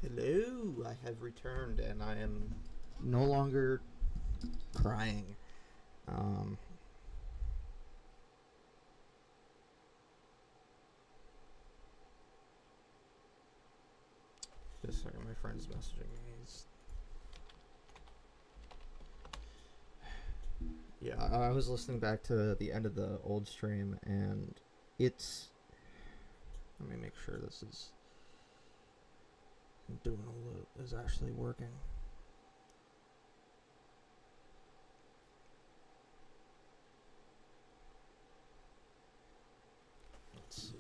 Hello, I have returned and I am no longer crying. Just a second, my friend's messaging me. Yeah, I was listening back to the end of the old stream and it's... Let me make sure this is doing a loop, is actually working. Let's see.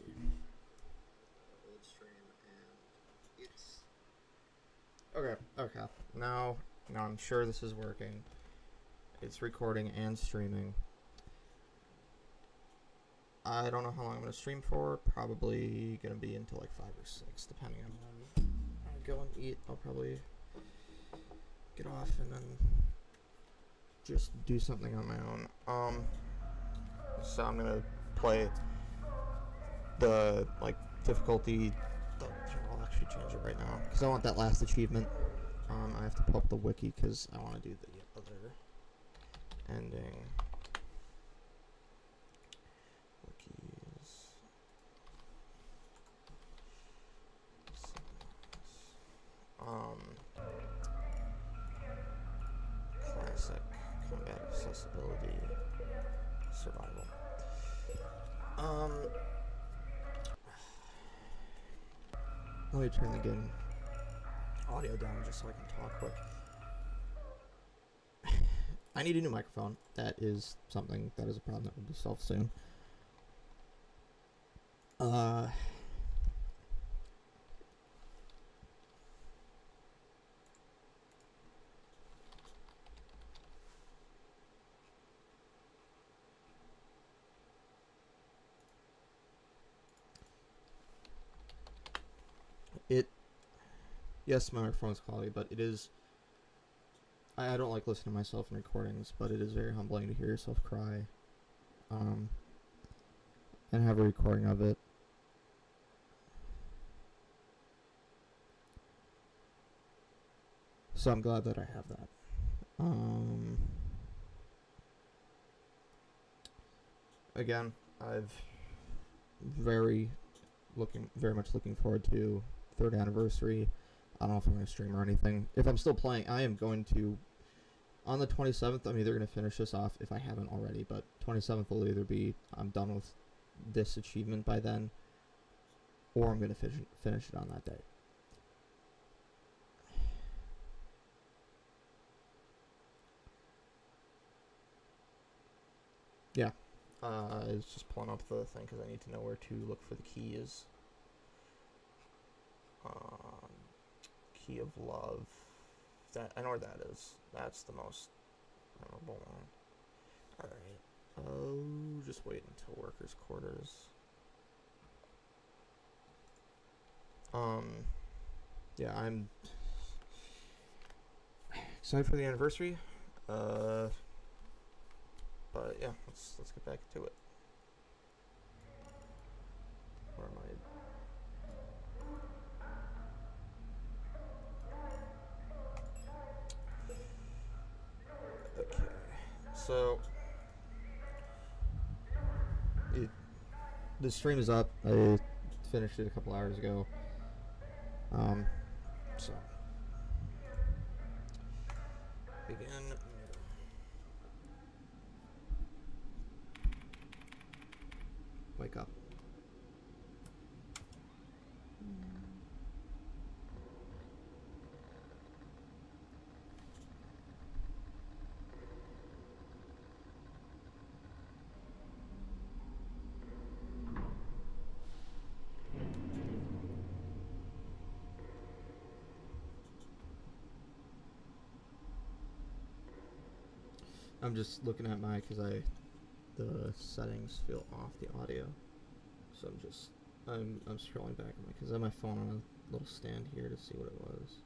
Old stream and it's... Okay. Now I'm sure this is working. It's recording and streaming. I don't know how long I'm going to stream for. Probably going to be until like 5 or 6, depending on when I go and eat. I'll probably get off and then just do something on my own. So I'm going to play the difficulty. I'll actually change it right now because I want that last achievement. I have to pull up the wiki because I want to do the other ending. Wikis. Classic combat accessibility survival. Let me turn the game audio down just so I can talk quick. I need a new microphone. That is something that is a problem that will be solved soon. Yes, my microphone's quality, but it is... I don't like listening to myself in recordings, but it is very humbling to hear yourself cry. And have a recording of it. So I'm glad that I have that. Again, I've very much looking forward to 3rd anniversary. I don't know if I'm going to stream or anything. If I'm still playing, I am going to... On the 27th, I'm either going to finish this off, if I haven't already, but 27th will either be I'm done with this achievement by then, or I'm going to finish it on that day. Yeah. I was just pulling up the thing because I need to know where to look for the keys. Key of Love. I know where that is. That's the most memorable one. Alright. Oh, just wait until workers' quarters. Yeah, I'm excited for the anniversary. But yeah, let's get back to it. Where am I? Okay, so the stream is up. I finished it a couple hours ago. So begin. Wake up. I'm just looking at my, because the settings feel off the audio, so I'm scrolling back on my, because I have my phone on a little stand here to see what it was.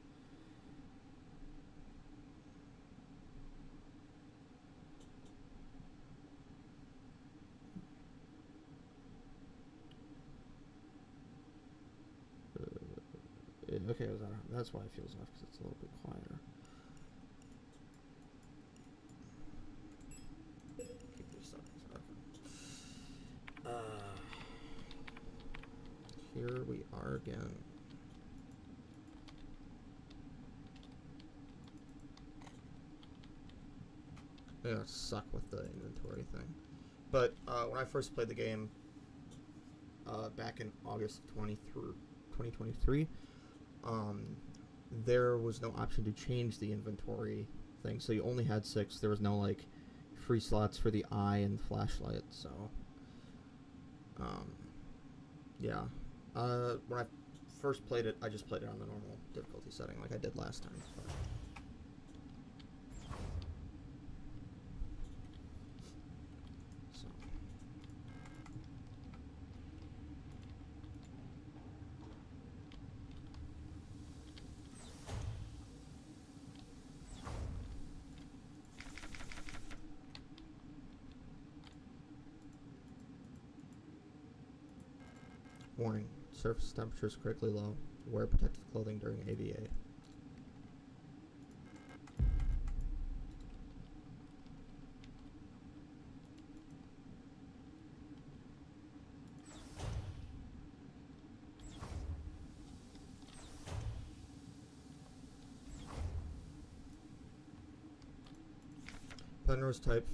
Okay, that's why it feels off, because it's a little bit quieter. Keep these settings off. Here we are again. Yeah, suck with the inventory thing. But when I first played the game back in August of 2023, there was no option to change the inventory thing, so you only had 6. There was no like free slots for the eye and flashlight. So yeah, when I first played it, I just played it on the normal difficulty setting like I did last time. So. Warning, surface temperature is critically low. Wear protective clothing during AVA. Penrose type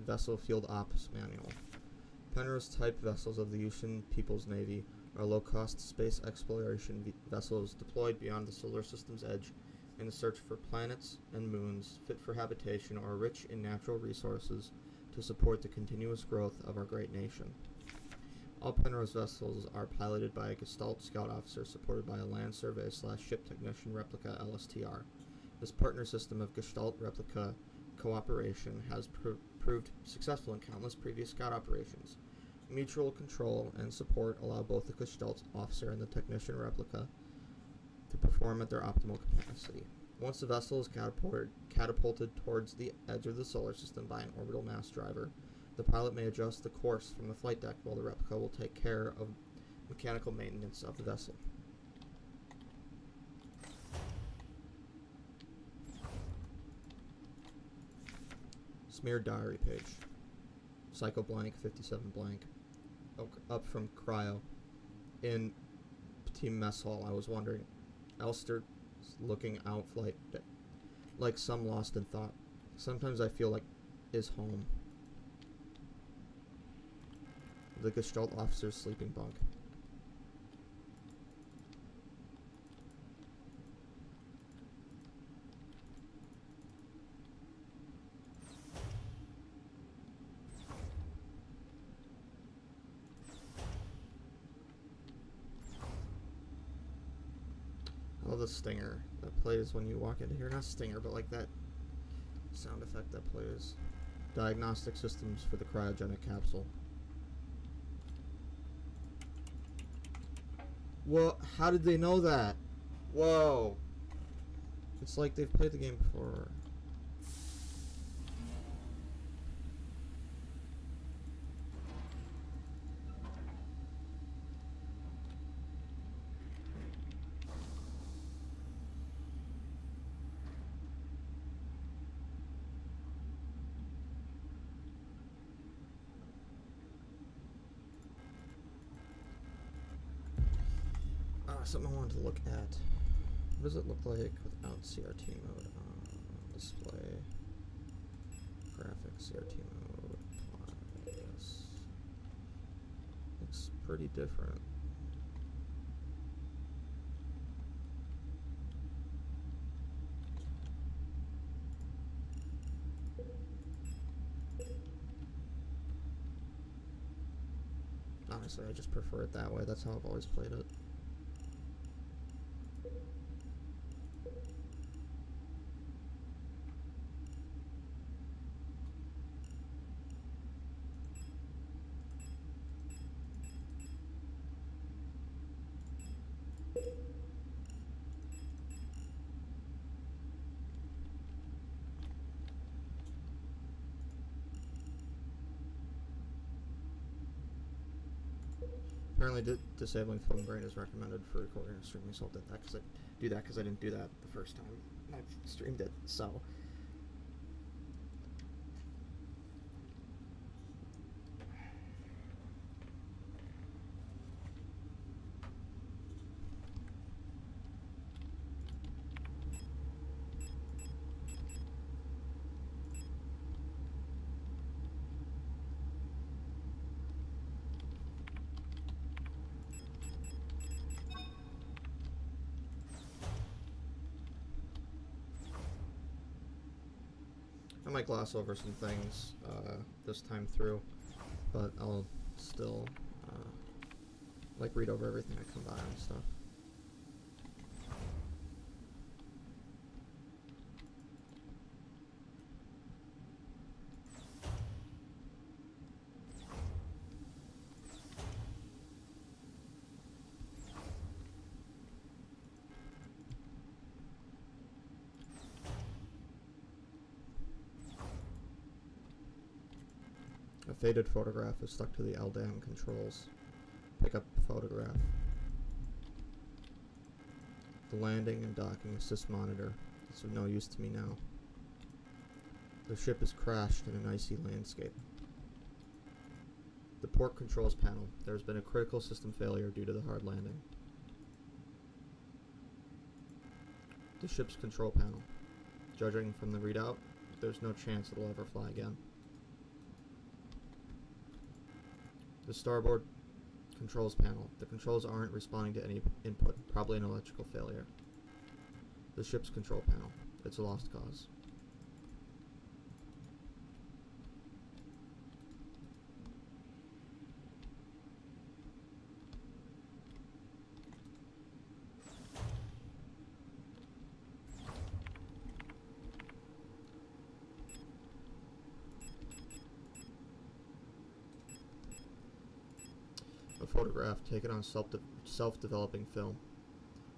vessel field ops manual. Penrose type vessels of the Ocean People's Navy are low-cost space exploration vessels deployed beyond the solar system's edge in the search for planets and moons fit for habitation or rich in natural resources to support the continuous growth of our great nation. All Penrose vessels are piloted by a Gestalt scout officer supported by a land survey/ship technician replica LSTR. This partner system of Gestalt replica cooperation has proved successful in countless previous scout operations. Mutual control and support allow both the Gestalt officer and the technician replica to perform at their optimal capacity. Once the vessel is catapulted towards the edge of the solar system by an orbital mass driver, the pilot may adjust the course from the flight deck while the replica will take care of mechanical maintenance of the vessel. Smeared diary page. Psycho blank, 57 blank. Up from cryo. In team mess hall, I was wondering. Elster looking out flight like some lost in thought. Sometimes I feel like is home. The Gestalt officer's sleeping bunk. I love the stinger that plays when you walk into here. Not stinger, but like that sound effect that plays. Diagnostic systems for the cryogenic capsule. Well, how did they know that? Whoa. It's like they've played the game before. Something I wanted to look at. What does it look like without CRT mode? Display. Graphic CRT mode. Apply. Yes. It's pretty different. Honestly, I just prefer it that way. That's how I've always played it. Apparently disabling phone grain is recommended for recording and streaming, so I'll do that because I didn't do that the first time I streamed it, so. I might gloss over some things this time through, but I'll still like read over everything I come by and stuff. A faded photograph is stuck to the LDAM controls. Pick up the photograph. The landing and docking assist monitor is of no use to me now. The ship is crashed in an icy landscape. The port controls panel. There has been a critical system failure due to the hard landing. The ship's control panel. Judging from the readout, there's no chance it'll ever fly again. The starboard controls panel. The controls aren't responding to any input, probably an electrical failure. The ship's control panel. It's a lost cause. A photograph taken on self-developing film.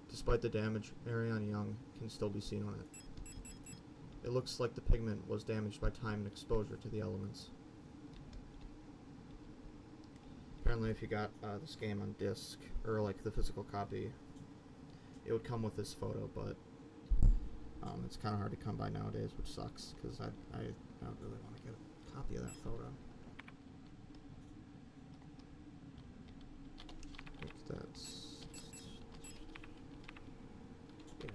Despite the damage, Ariane Young can still be seen on it. It looks like the pigment was damaged by time and exposure to the elements. Apparently if you got this game on disc, or like the physical copy, it would come with this photo, but it's kind of hard to come by nowadays, which sucks, because I don't really want to get a copy of that photo. That's yeah.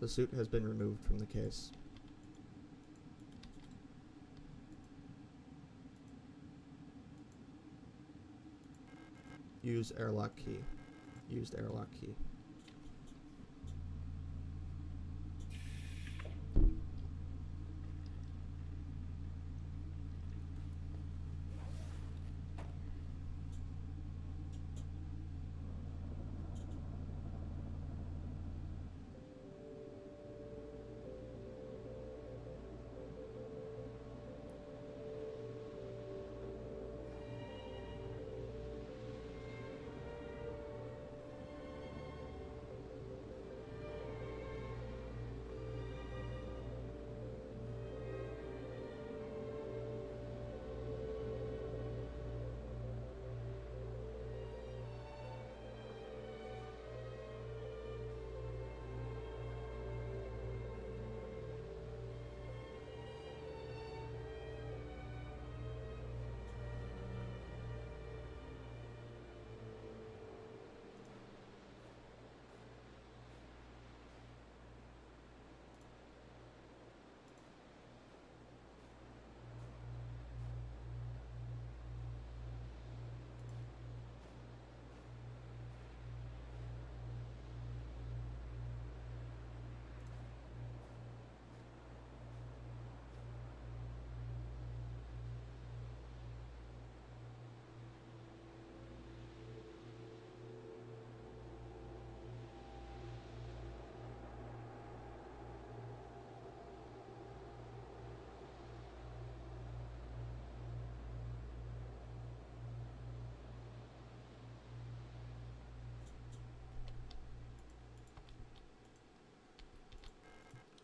The suit has been removed from the case. Use airlock key. Used airlock key.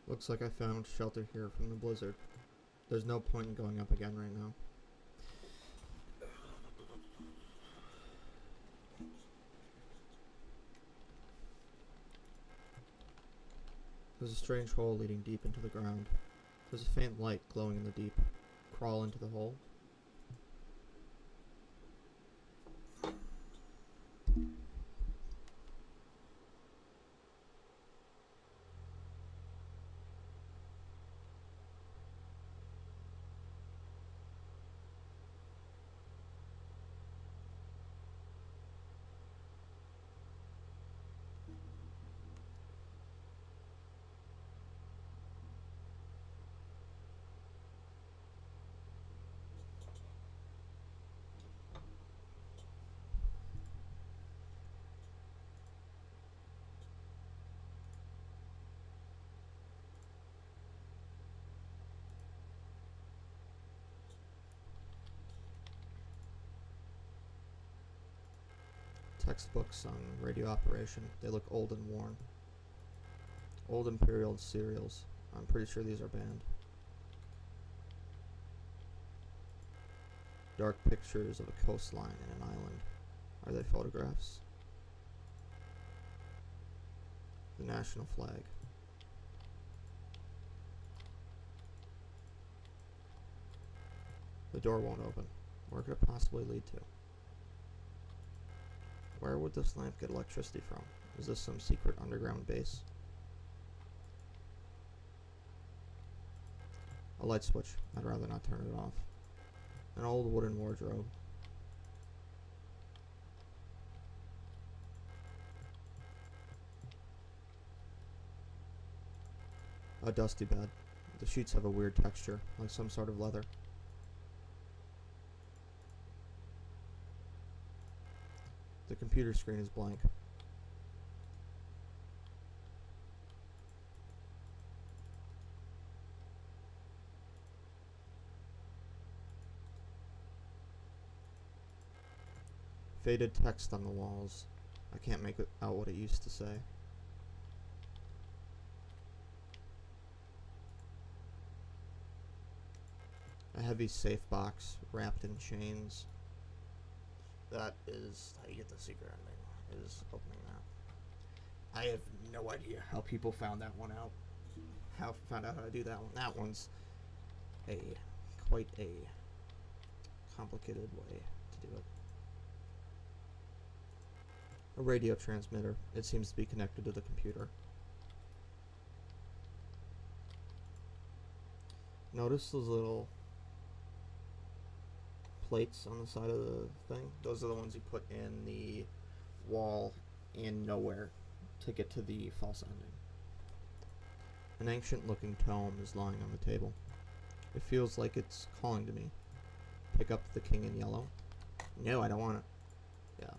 Looks like I found shelter here from the blizzard. There's no point in going up again right now. There's a strange hole leading deep into the ground. There's a faint light glowing in the deep. Crawl into the hole. Textbooks on radio operation. They look old and worn. Old Imperial cereals. I'm pretty sure these are banned. Dark pictures of a coastline and an island. Are they photographs? The national flag. The door won't open. Where could it possibly lead to? Where would this lamp get electricity from? Is this some secret underground base? A light switch. I'd rather not turn it off. An old wooden wardrobe. A dusty bed. The sheets have a weird texture, like some sort of leather. The computer screen is blank. Faded text on the walls. I can't make out what it used to say. A heavy safe box wrapped in chains. That is how you get the secret ending, is opening that. I have no idea how people found that one out. Found out how to do that one. That one's quite a complicated way to do it. A radio transmitter. It seems to be connected to the computer. Notice those little plates on the side of the thing? Those are the ones you put in the wall in nowhere to get to the false ending. An ancient looking tome is lying on the table. It feels like it's calling to me. Pick up the king in yellow. No, I don't want it. Yeah.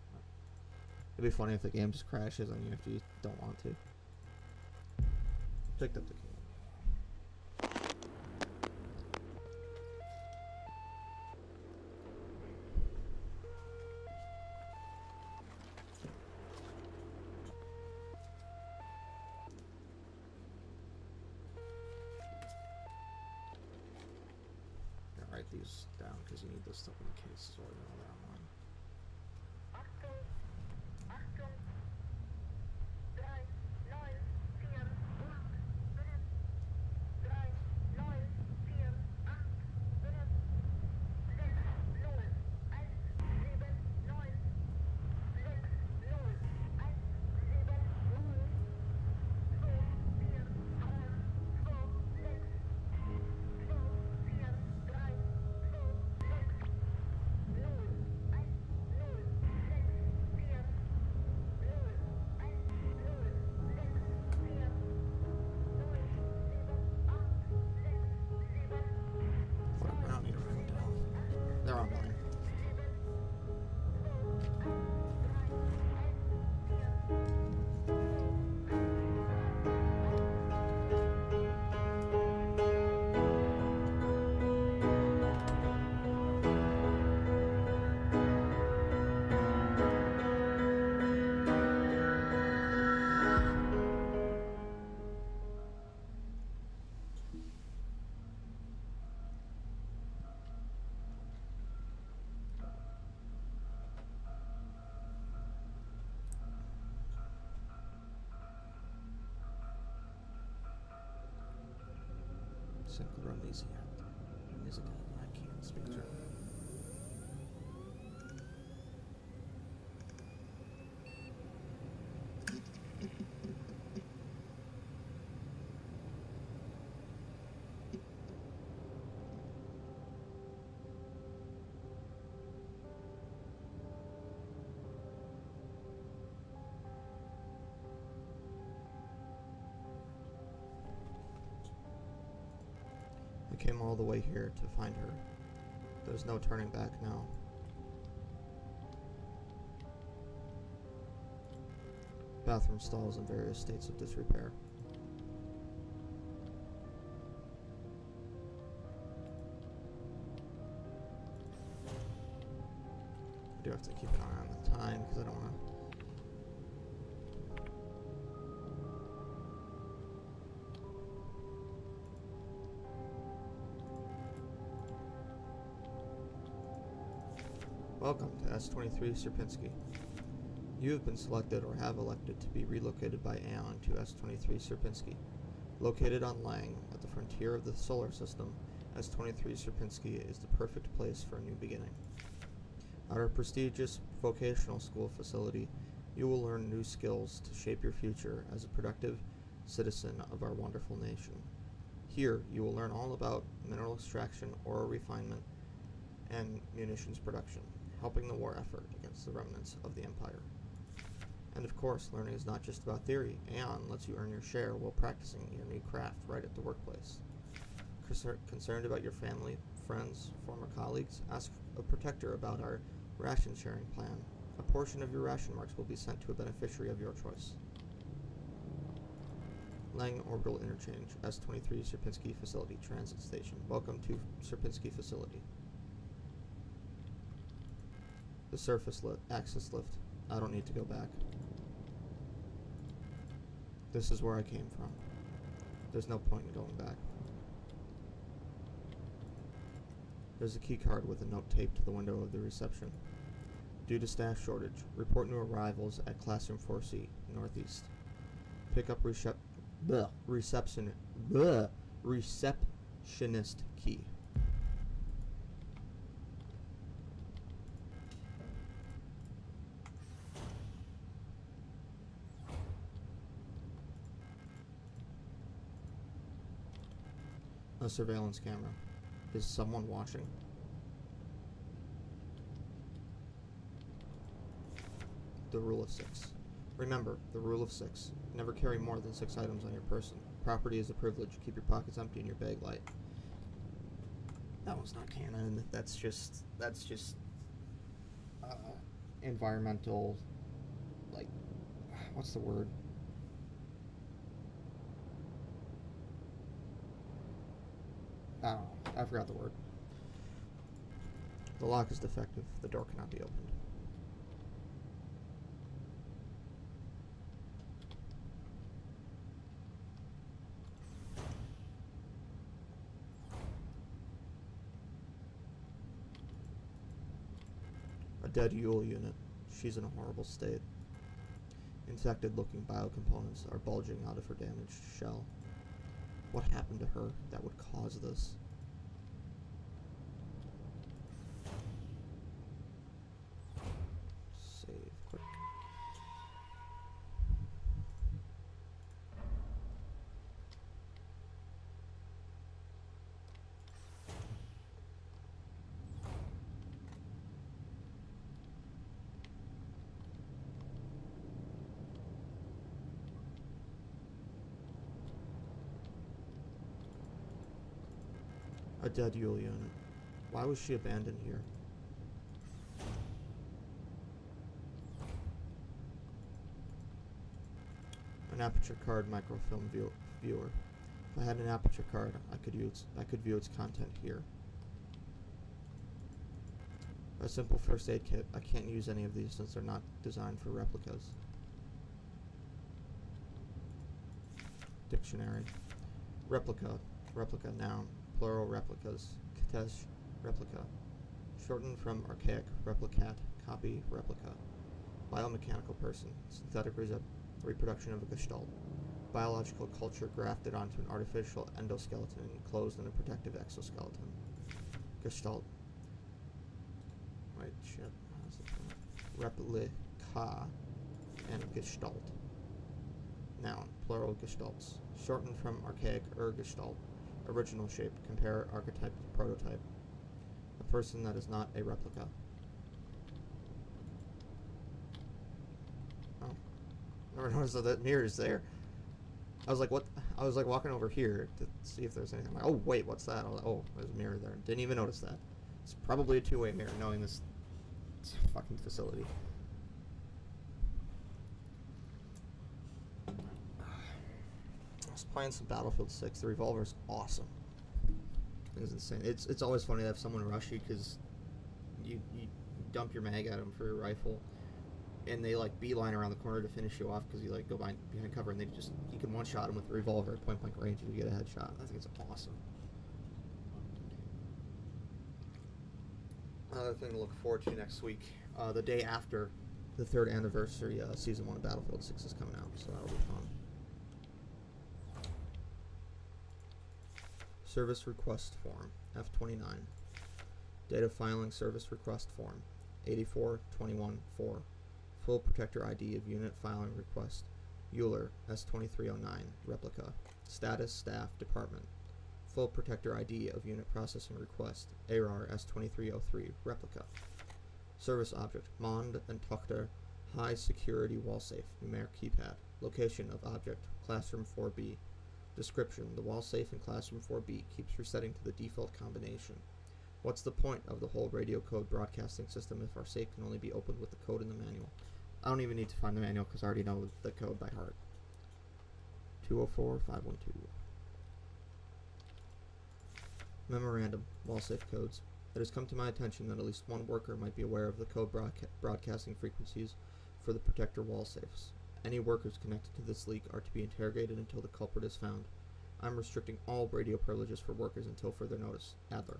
It'd be funny if the game just crashes on you if you don't want to. Picked up the king. Write these down because you need this stuff in the case as well. You know that online. Synchronisiert. Music, I can't speak German. I came all the way here to find her. There's no turning back now. Bathroom stalls in various states of disrepair. I do have to keep an eye on the time because I don't want to. Welcome to S23 Sierpinski. You have been selected or have elected to be relocated by Aeon to S23 Sierpinski. Located on Lang, at the frontier of the solar system, S23 Sierpinski is the perfect place for a new beginning. At our prestigious vocational school facility, you will learn new skills to shape your future as a productive citizen of our wonderful nation. Here, you will learn all about mineral extraction, ore refinement, and munitions production, helping the war effort against the remnants of the Empire. And of course, learning is not just about theory. Aeon lets you earn your share while practicing your new craft right at the workplace. Concerned about your family, friends, former colleagues? Ask a protector about our ration sharing plan. A portion of your ration marks will be sent to a beneficiary of your choice. Lang Orbital Interchange, S23 Sierpinski Facility Transit Station. Welcome to Sierpinski Facility. The surface access lift. I don't need to go back. This is where I came from. There's no point in going back. There's a key card with a note taped to the window of the reception. Due to staff shortage, report new arrivals at Classroom 4C, Northeast. Pick up receptionist key. A surveillance camera. Is someone watching? The rule of 6. Remember, the rule of 6. Never carry more than 6 items on your person. Property is a privilege. Keep your pockets empty and your bag light. That one's not canon. That's just environmental, like, what's the word? I don't know. I forgot the word. The lock is defective. The door cannot be opened. A dead Yule unit. She's in a horrible state. Infected-looking biocomponents are bulging out of her damaged shell. What happened to her that would cause this? Save quick. A dead Yule unit. Why was she abandoned here? An aperture card microfilm viewer. If I had an aperture card, I could view its content here. A simple first aid kit. I can't use any of these since they're not designed for replicas. Dictionary. Replica. Replica, noun. Plural replicas. Katesh, replica. Shortened from archaic replicat, copy, replica. Biomechanical person. Synthetic reproduction of a gestalt. biological culture grafted onto an artificial endoskeleton enclosed in a protective exoskeleton. Gestalt. Wait, shit. How's it called? Replica and Gestalt. Noun, plural gestalts. Shortened from archaic Gestalt. Original shape. Compare archetype to prototype. A person that is not a replica. Oh. Never noticed that that mirror is there. I was like, what? I was like walking over here to see if there's anything. I'm like, oh, wait, what's that? I was like, oh, there's a mirror there. Didn't even notice that. It's probably a two-way mirror, knowing this fucking facility. I was playing some Battlefield 6. The revolver's awesome. It's insane. It's always funny to have someone rush you because you dump your mag at them for your rifle, and they like beeline around the corner to finish you off because you like go behind cover, and you can one shot them with the revolver at point blank range and you get a headshot. I think it's awesome. Another thing to look forward to next week, the day after the 3rd anniversary season 1 of Battlefield 6 is coming out, so that'll be fun. Service request form, F29. Data filing service request form, 8421-4. Full protector ID of unit filing request, Euler, S2309, replica. Status, staff, department. Full protector ID of unit processing request, ARAR, S2303, replica. Service object, Mond and Tochter, high security wall safe, numeric keypad. Location of object, classroom 4B. Description, the wall safe in classroom 4B keeps resetting to the default combination. What's the point of the whole radio code broadcasting system if our safe can only be opened with the code in the manual? I don't even need to find the manual because I already know the code by heart. 204-512. Memorandum, wall safe codes. It has come to my attention that at least one worker might be aware of the code broadcasting frequencies for the protector wall safes. Any workers connected to this leak are to be interrogated until the culprit is found. I'm restricting all radio privileges for workers until further notice. Adler.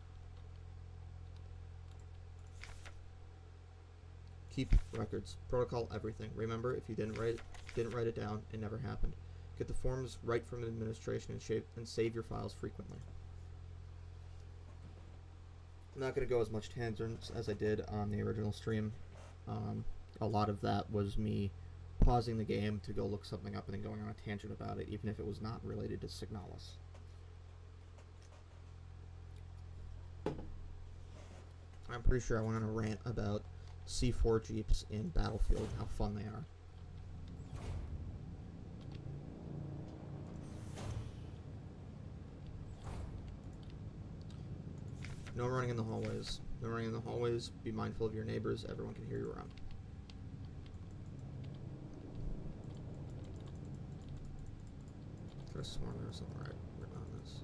Keep records. Protocol everything. Remember, if you didn't write it down, it never happened. Get the forms right from administration and save your files frequently. I'm not going to go as much tangents as I did on the original stream. A lot of that was me pausing the game to go look something up and then going on a tangent about it, even if it was not related to Signalis. I'm pretty sure I went on a rant about C4 Jeeps in Battlefield and how fun they are. No running in the hallways. No running in the hallways. Be mindful of your neighbors. Everyone can hear you around. I could have sworn there was something right written on this.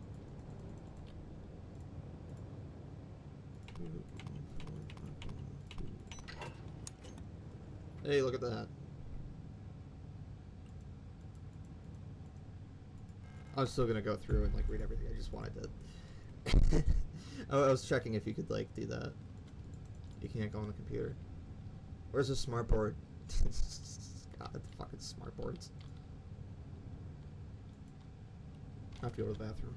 Hey, look at that. I was still gonna go through and like read everything. I just wanted to. I was checking if you could like do that. You can't go on the computer. Where's the smart board? God, the fucking smart boards. I have to go to the bathroom.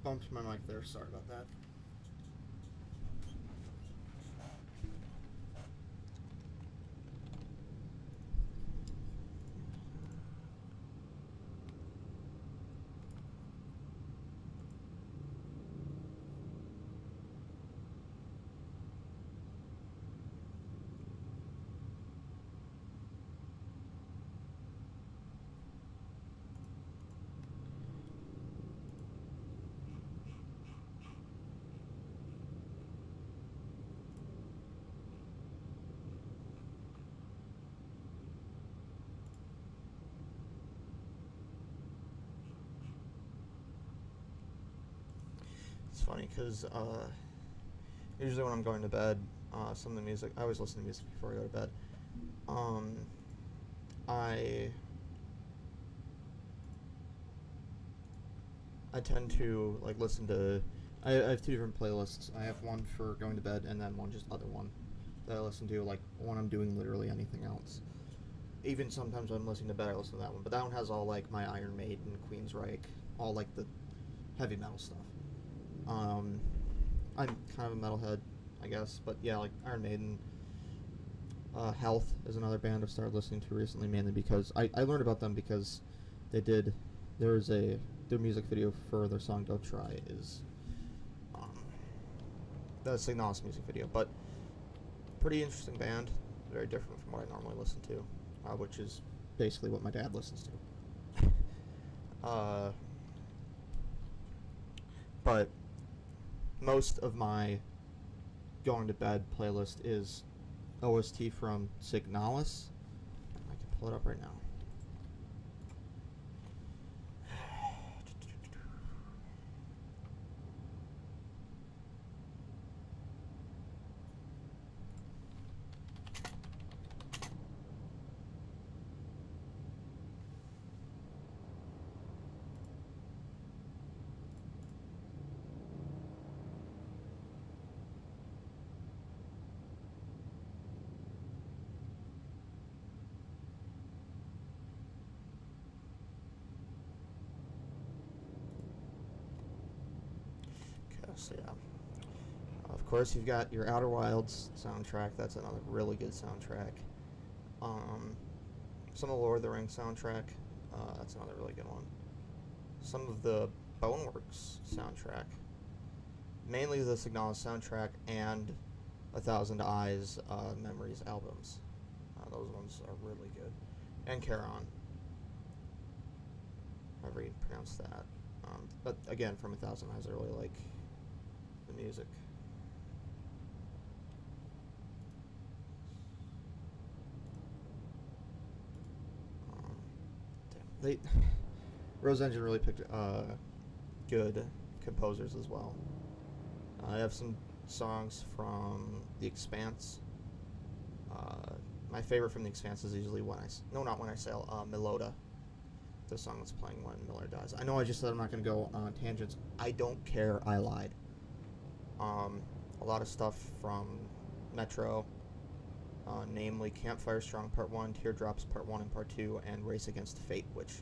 bumped my mic there. Sorry about that. It's funny because usually when I'm going to bed, some of the music, I always listen to music before I go to bed. I tend to like listen to. I have two different playlists. I have one for going to bed, and then one just other one that I listen to like when I'm doing literally anything else. Even sometimes when I'm listening to bed, I listen to that one. But that one has all like my Iron Maiden, Queensryche, all like the heavy metal stuff. I'm kind of a metalhead, I guess, but yeah, like Iron Maiden. Health is another band I've started listening to recently, mainly because I learned about them because their music video for their song Don't Try is the SIGNALIS music video, but pretty interesting band, very different from what I normally listen to, which is basically what my dad listens to. But most of my going to bed playlist is OST from SIGNALIS. I can pull it up right now. So yeah, of course you've got your Outer Wilds soundtrack. That's another really good soundtrack. Some of the Lord of the Rings soundtrack. That's another really good one. Some of the Boneworks soundtrack, mainly the SIGNALIS soundtrack and A Thousand Eyes Memories albums. Those ones are really good. And Charon, however you pronounce that. But again, from A Thousand Eyes, I really like the music. Rose Engine really picked good composers as well. I have some songs from The Expanse. My favorite from The Expanse is usually Not When I Sail, Meloda. The song that's playing when Miller dies. I know I just said I'm not going to go on tangents. I don't care. I lied. A lot of stuff from Metro, namely Campfire Strong Part 1, Teardrops Part 1 and Part 2, and Race Against Fate, which,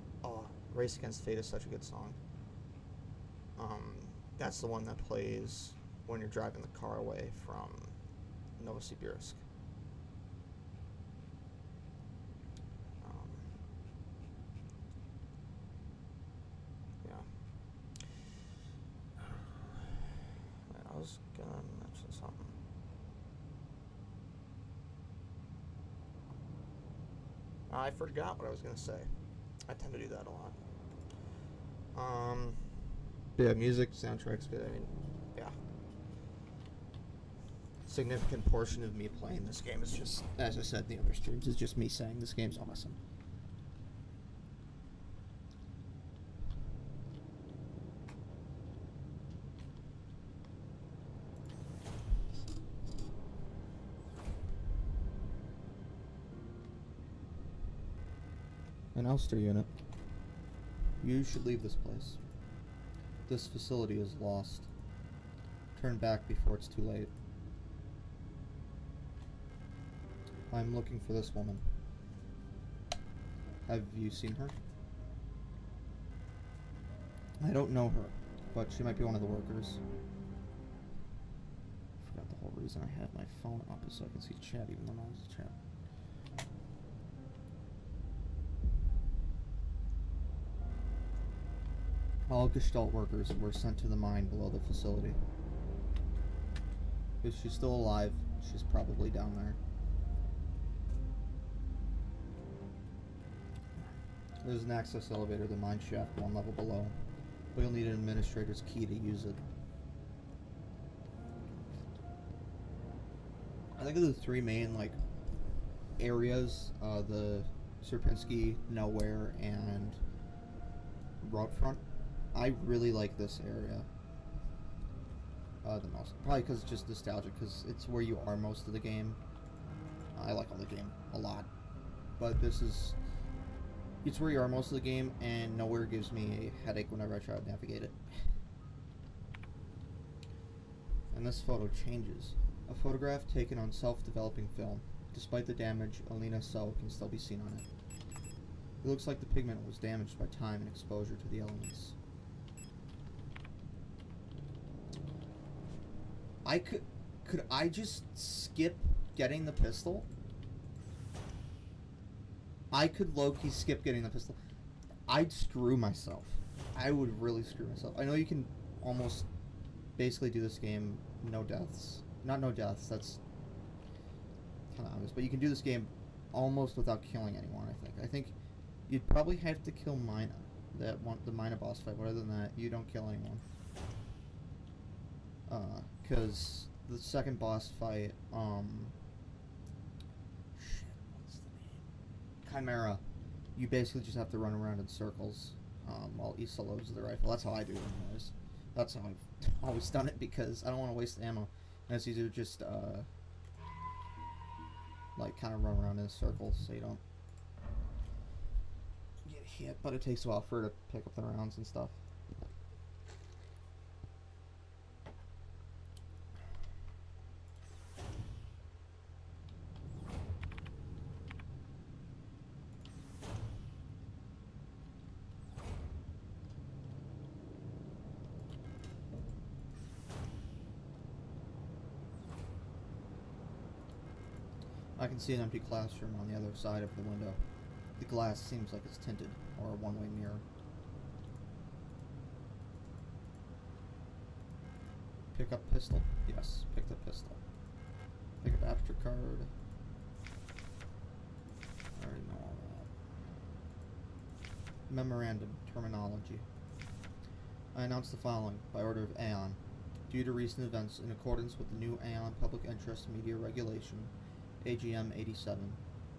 Race Against Fate is such a good song. That's the one that plays when you're driving the car away from Novosibirsk. I was gonna mention something. I forgot what I was gonna say. I tend to do that a lot. Yeah, music, soundtracks, but I mean, yeah. Significant portion of me playing this game is just, as I said in the other streams, is just me saying this game's awesome. An Ulster unit. You should leave this place. This facility is lost. Turn back before it's too late. I'm looking for this woman. Have you seen her? I don't know her. but she might be one of the workers. I forgot the whole reason I had my phone up is so I can see chat even though no one's chat. All Gestalt workers were sent to the mine below the facility. If she's still alive, she's probably down there. There's an access elevator to the mine shaft 1 level below, but you'll need an administrator's key to use it. I think of the 3 main areas, the Sierpinski, Nowhere, and Roadfront. I really like this area the most. Probably because it's just nostalgic, because it's where you are most of the game. I like all the game a lot, but it's where you are most of the game, and Nowhere gives me a headache whenever I try to navigate it. And this photo changes. A photograph taken on self-developing film. Despite the damage, Alina's cell can still be seen on it. It looks like the pigment was damaged by time and exposure to the elements. Could I just skip getting the pistol? I could low-key skip getting the pistol. I'd screw myself. I would really screw myself. I know you can almost basically do this game no deaths. Not no deaths, that's kind of obvious. But you can do this game almost without killing anyone, I think. I think you'd probably have to kill Mina. The Mina boss fight. But other than that, you don't kill anyone. Because the second boss fight, shit, what's the name? Chimera. You basically just have to run around in circles, while Issa loads the rifle. That's how I do it anyways. That's how I've always done it, because I don't want to waste ammo. And it's easier to just, kind of run around in circles so you don't get hit. But it takes a while for her to pick up the rounds and stuff. I can see an empty classroom on the other side of the window. The glass seems like it's tinted, or a one-way mirror. Pick up pistol? Yes, pick the pistol. Pick up aperture card. I already know all that. Memorandum, terminology. I announce the following, by order of Aeon. Due to recent events, in accordance with the new Aeon Public Interest Media Regulation, AGM 87,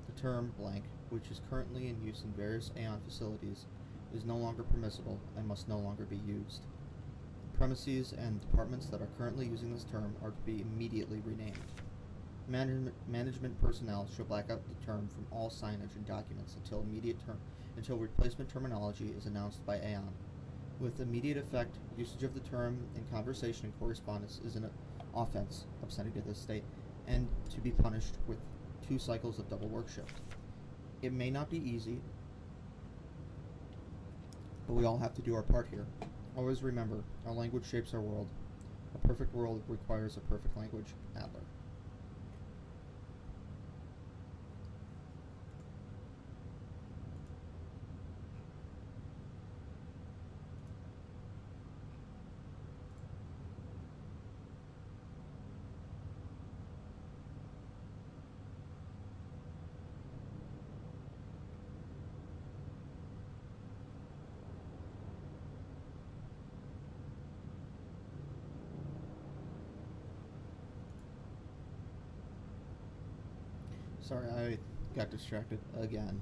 the term blank, which is currently in use in various Aeon facilities, is no longer permissible and must no longer be used. Premises and departments that are currently using this term are to be immediately renamed. Management personnel shall black out the term from all signage and documents until replacement terminology is announced by Aeon. With immediate effect, usage of the term in conversation and correspondence is an offense, obscenity to this state, and to be punished with 2 cycles of double work shift. It may not be easy, but we all have to do our part here. Always remember, our language shapes our world. A perfect world requires a perfect language. Adler. Sorry, I got distracted again.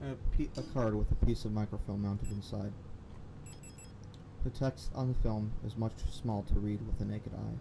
A card with a piece of microfilm mounted inside. The text on the film is much too small to read with the naked eye.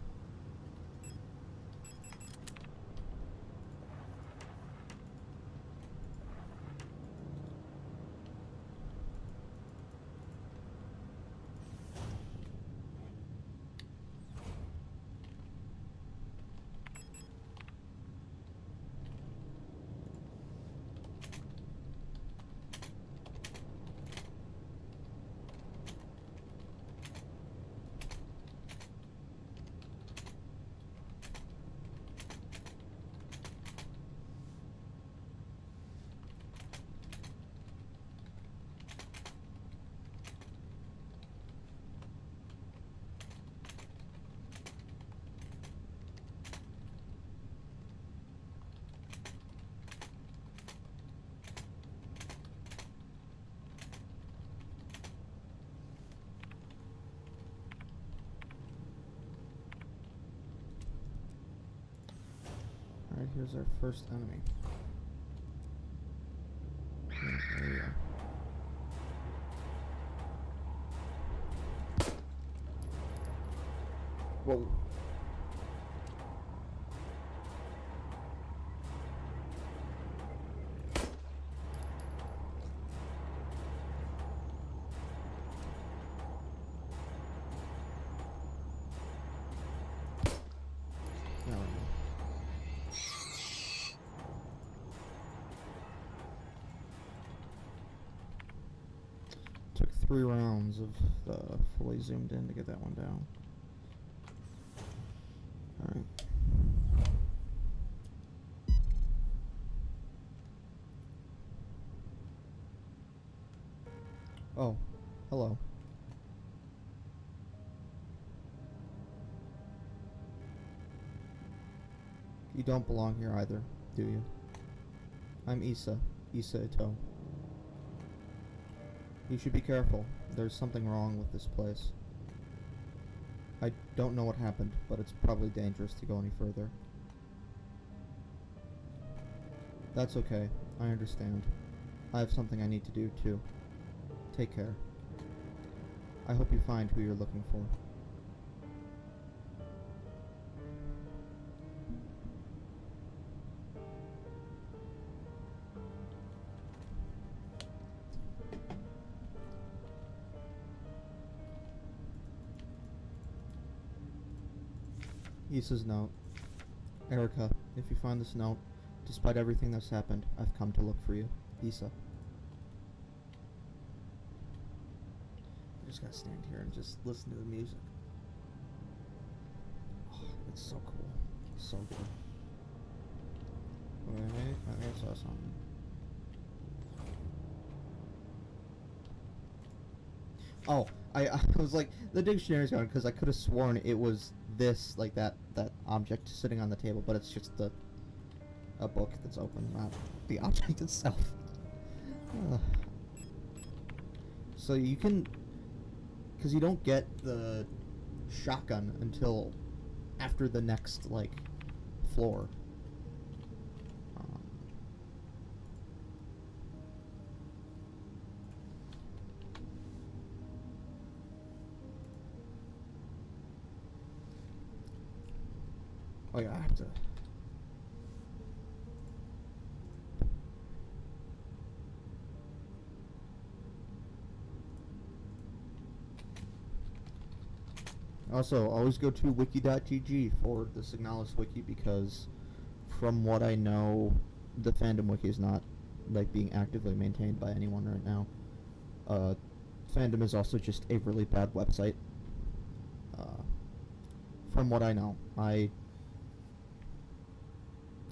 Alright, here's our first enemy. Yeah, there we go. Whoa. There we go. Took 3 rounds of fully zoomed in to get that one down. Alright. Oh, hello. You don't belong here either, do you? I'm Isa Ito. You should be careful. There's something wrong with this place. I don't know what happened, but it's probably dangerous to go any further. That's okay. I understand. I have something I need to do, too. Take care. I hope you find who you're looking for. Isa's note. Erica, if you find this note, despite everything that's happened, I've come to look for you. Isa. I just gotta stand here and just listen to the music. Oh, it's so cool. So good. Wait, I think I saw something. Oh, I was like, the dictionary's gone because I could have sworn it was this, like that object sitting on the table, but it's just a book that's open, not the object itself. So you can, because you don't get the shotgun until after the next, like, floor. Oh yeah, I have to. Also, always go to wiki.gg for the Signalis wiki, because from what I know, the fandom wiki is not, like, being actively maintained by anyone right now. Fandom is also just a really bad website. From what I know.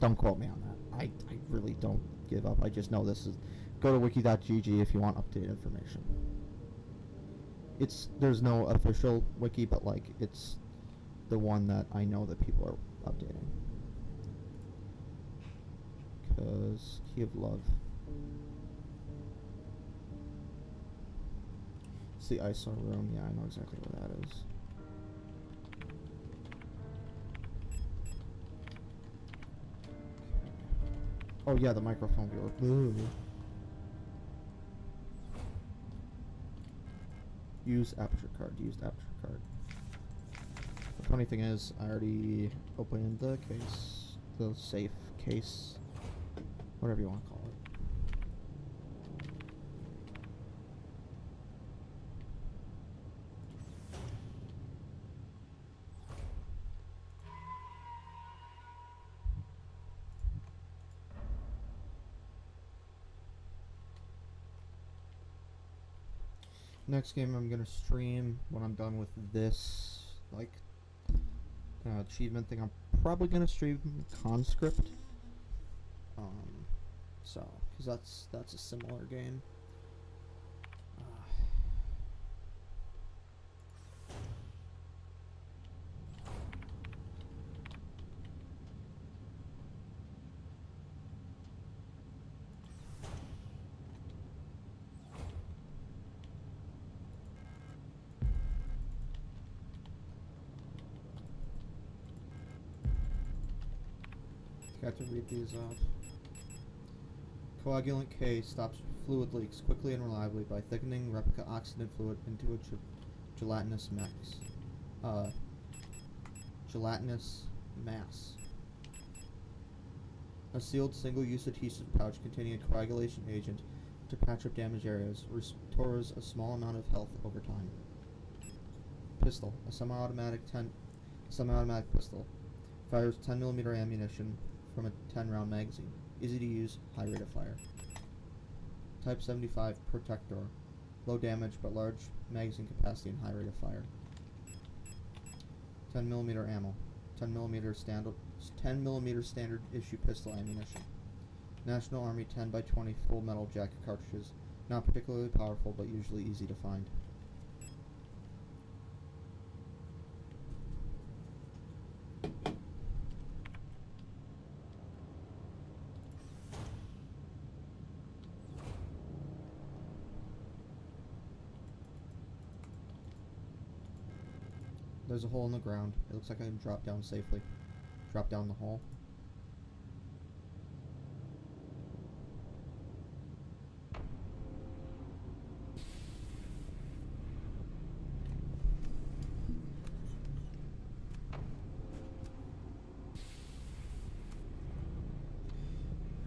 Don't quote me on that. I really don't give up. I just know this is... Go to wiki.gg if you want updated information. There's no official wiki, but, like, it's the one that I know that people are updating. Because Key of Love. It's the ISO room. Yeah, I know exactly where that is. Oh yeah, the microphone viewer. Ooh. Use aperture card. Used aperture card. The funny thing is, I already opened the case, the safe case, whatever you want to call it. Next game I'm gonna stream when I'm done with this, like, achievement thing. I'm probably gonna stream Conscript. So, because that's a similar game. Got to read these off. Coagulant K stops fluid leaks quickly and reliably by thickening replica oxidant fluid into a gelatinous gelatinous mass. A sealed single-use adhesive pouch containing a coagulation agent to patch up damaged areas restores a small amount of health over time. Pistol, a semi-automatic pistol, fires 10mm ammunition from a 10-round magazine. Easy to use, high rate of fire. Type 75 Protector, low damage but large magazine capacity and high rate of fire. 10mm ammo, 10mm standard issue pistol ammunition. National Army 10x20 full metal jacket cartridges, not particularly powerful but usually easy to find. There's a hole in the ground. It looks like I can drop down safely. Drop down the hole.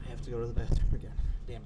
I have to go to the bathroom again. Damn it.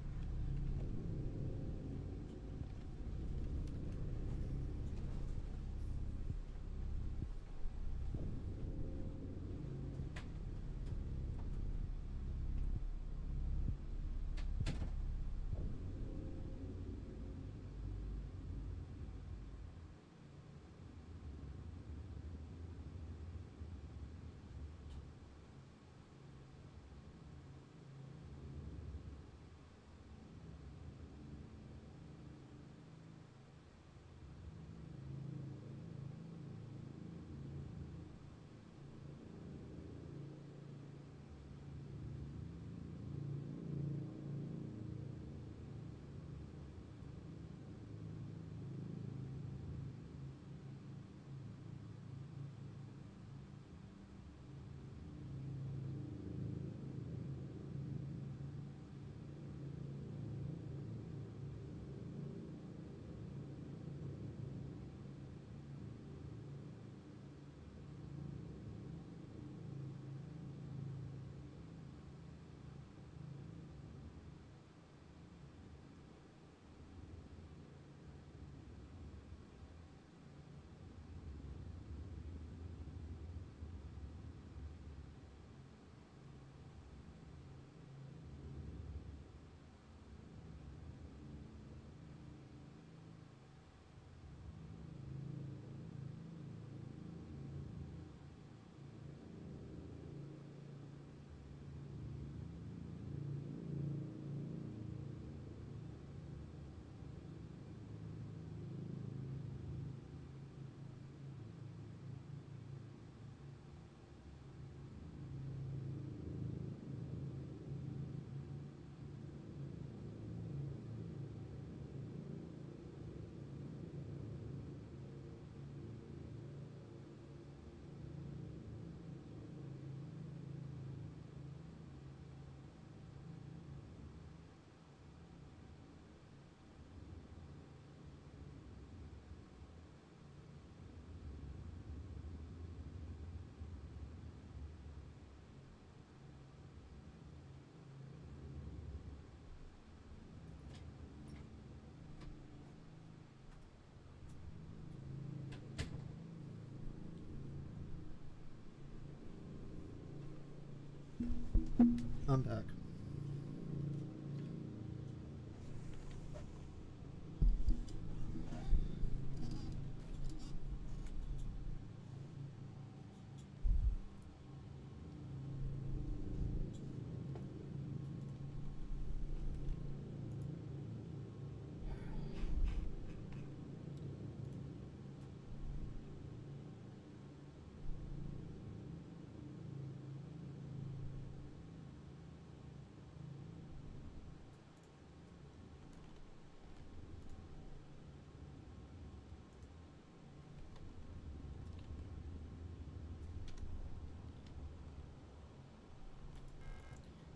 I'm back.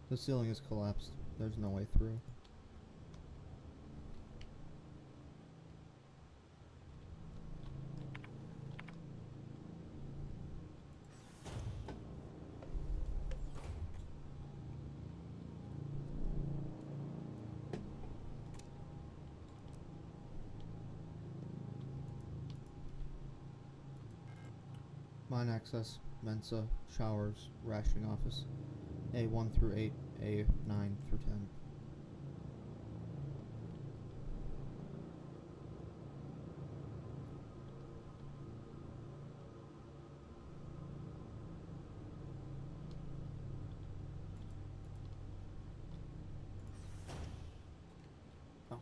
The ceiling is collapsed. There's no way through. Mine access, Mensa, showers, rationing office. A1 through 8, A9 through 10. Oh.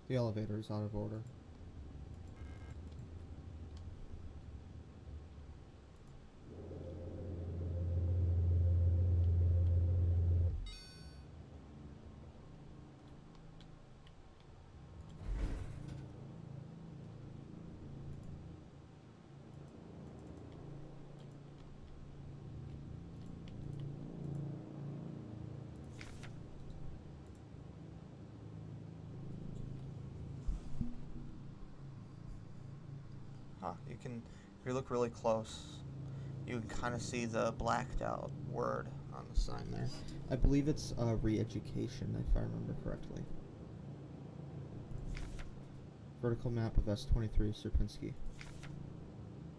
The elevator is out of order. You can, if you look really close, you can kind of see the blacked out word on the sign there. I believe it's re-education, if I remember correctly. Vertical map of S23 Sierpinski.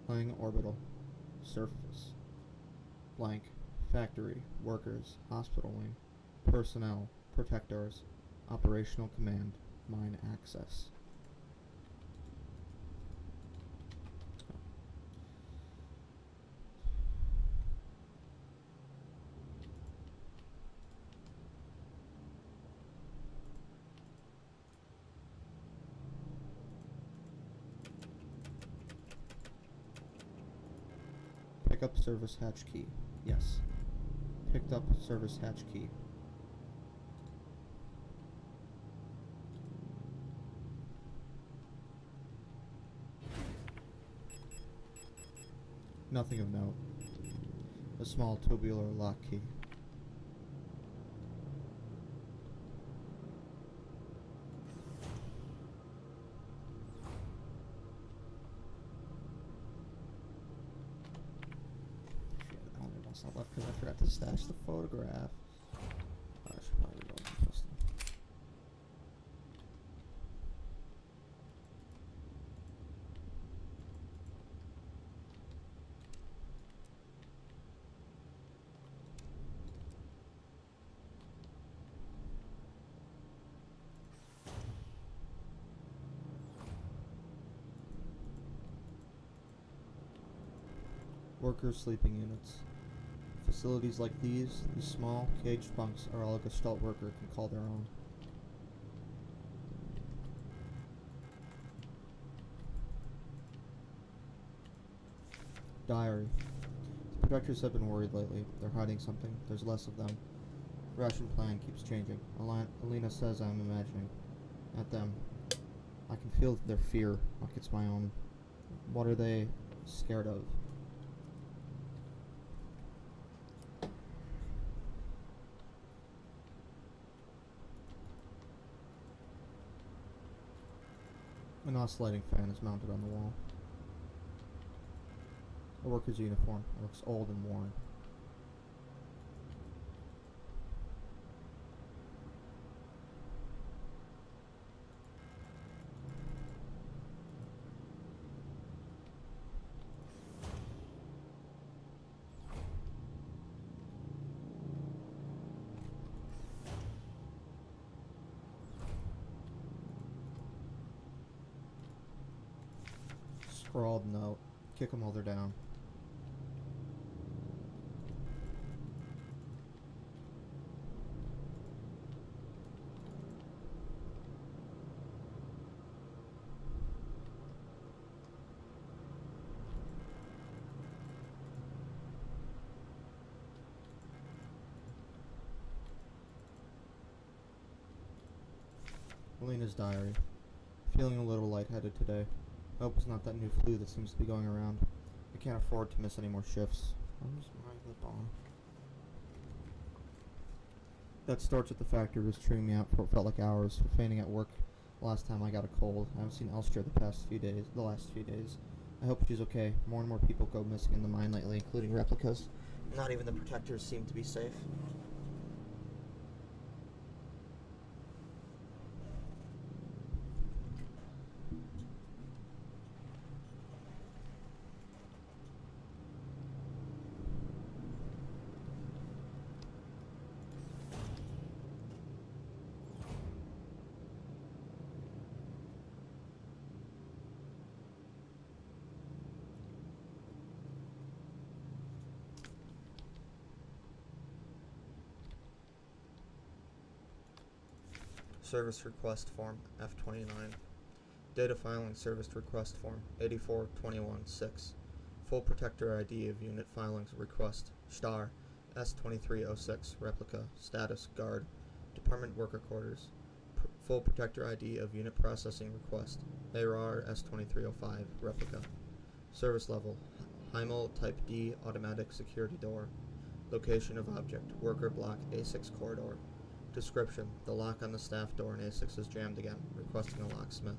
Playing orbital. Surface. Blank. Factory. Workers. Hospital wing. Personnel. Protectors. Operational command. Mine access. Pick up service hatch key. Yes. Picked up service hatch key. Nothing of note. A small tubular lock key. Not left because I forgot to stash the photograph. I should probably go and post them. Workers' sleeping units. Facilities like these small, caged bunks, are all a Gestalt worker can call their own. Diary. The protectors have been worried lately. They're hiding something. There's less of them. Ration plan keeps changing. Alina says I'm imagining. At them. I can feel their fear, like it's my own. What are they scared of? An oscillating fan is mounted on the wall. A worker's uniform. It looks old and worn. Scrawled note. Kick them while they're down. Elena's diary. Feeling a little lightheaded today. Hope it's not that new flu that seems to be going around. I can't afford to miss any more shifts. Where's my lip balm? That starts at the factory was chewing me out for what felt like hours, fainting at work last time I got a cold. I haven't seen Elster the last few days. I hope she's okay. More and more people go missing in the mine lately, including replicas. Not even the protectors seem to be safe. Service request form F29. Data filing service request form 8421-6. Full protector ID of unit filings request star S2306 replica status guard department worker quarters. Full protector ID of unit processing request ARR S2305 replica. Service level Heimel type D automatic security door. Location of object worker block A6 corridor. Description: the lock on the staff door in A6 is jammed again, requesting a locksmith.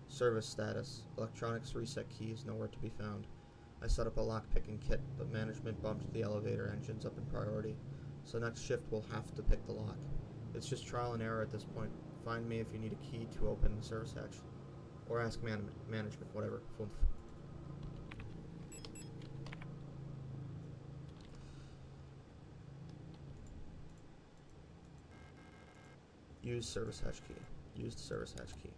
Service status: electronics reset keys nowhere to be found. I set up a lock-picking kit, but management bumped the elevator engines up in priority, so next shift we'll have to pick the lock. It's just trial and error at this point. Find me if you need a key to open the service hatch. Or ask management, whatever. Foof. Use service hatch key. Use the service hatch key.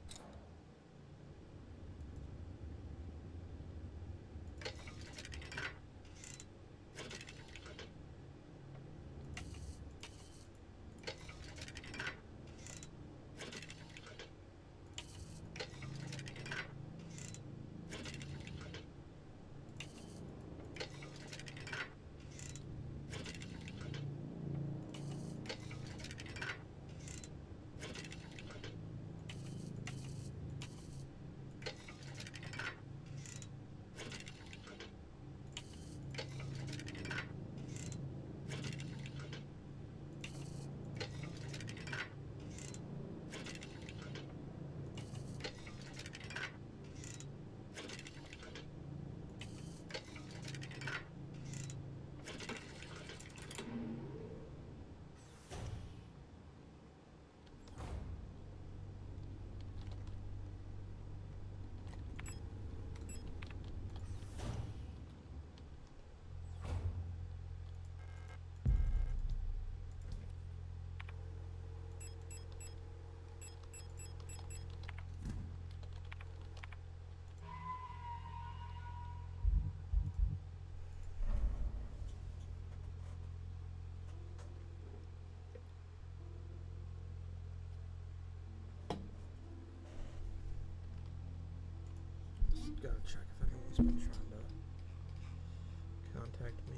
Gotta check if anyone's been trying to contact me.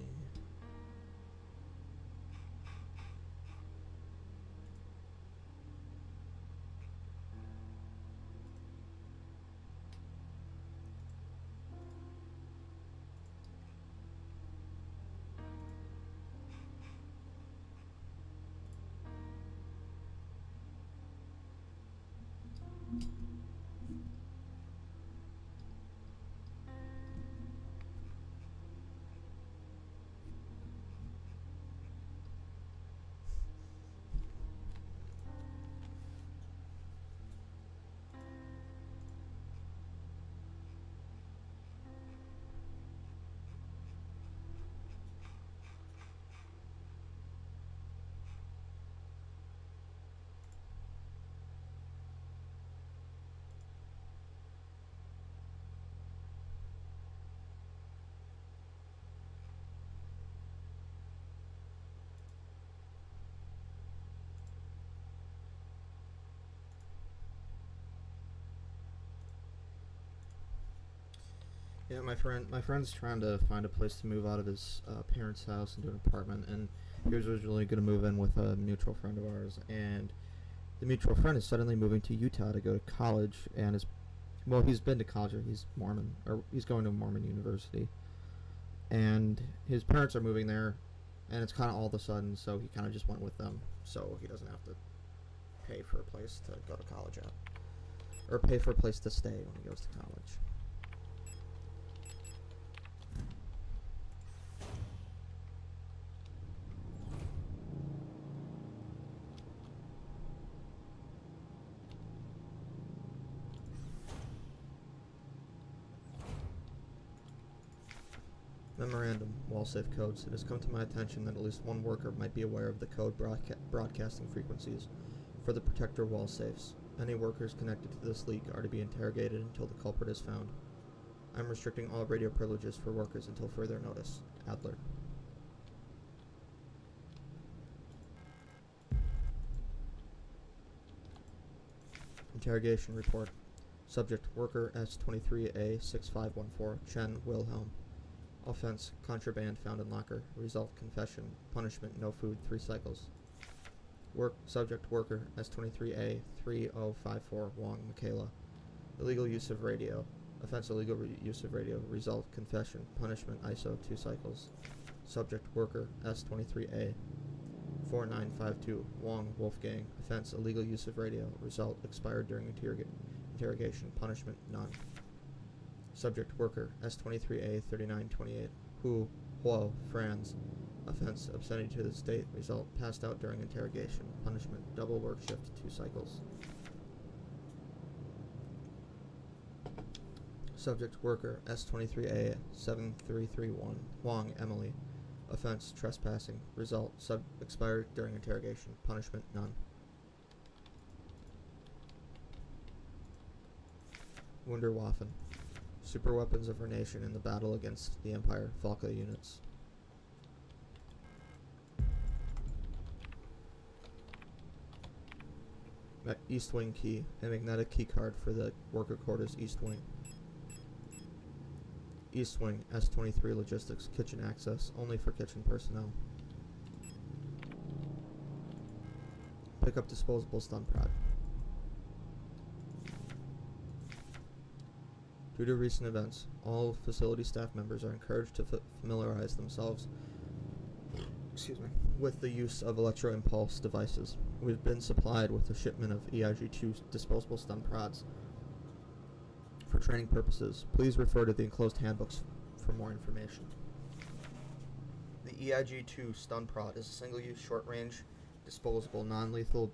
Yeah, my friend's trying to find a place to move out of his parents' house into an apartment, and he was originally going to move in with a mutual friend of ours, and the mutual friend is suddenly moving to Utah to go to college, and he's been to college, or he's Mormon, or he's going to a Mormon university, and his parents are moving there, and it's kind of all of a sudden, so he kind of just went with them, so he doesn't have to pay for a place to go to college at, or pay for a place to stay when he goes to college. Memorandum, wall-safe codes. It has come to my attention that at least one worker might be aware of the code broadcasting frequencies for the protector wall safes. Any workers connected to this leak are to be interrogated until the culprit is found. I am restricting all radio privileges for workers until further notice. Adler. Interrogation report. Subject, worker S23A6514, Chen Wilhelm. Offense, contraband found in locker. Result, confession. Punishment, no food, 3 cycles. Subject, worker, S23A3054, Wong, Michaela. Illegal use of radio. Offense, illegal use of radio. Result, confession. Punishment, ISO, 2 cycles. Subject, worker, S23A4952, Wong, Wolfgang. Offense, illegal use of radio. Result, expired during interrogation. Punishment, none. Subject, worker, S23A3928, Huo, Franz. Offense, obscenity to the state. Result, passed out during interrogation. Punishment, double work shift, 2 cycles. Subject, worker, S23A7331, Huang, Emily. Offense, trespassing. Result, expired during interrogation. Punishment, none. Wunderwaffen. Super weapons of our nation in the battle against the Empire, Falca units. East Wing key, a magnetic key card for the worker quarters East Wing. East Wing, S23 logistics, kitchen access, only for kitchen personnel. Pick up disposable stun prod. Due to recent events, all facility staff members are encouraged to familiarize themselves with the use of electro-impulse devices. We've been supplied with a shipment of EIG-2 disposable stun prods for training purposes. Please refer to the enclosed handbooks for more information. The EIG-2 stun prod is a single-use, short-range, disposable, non-lethal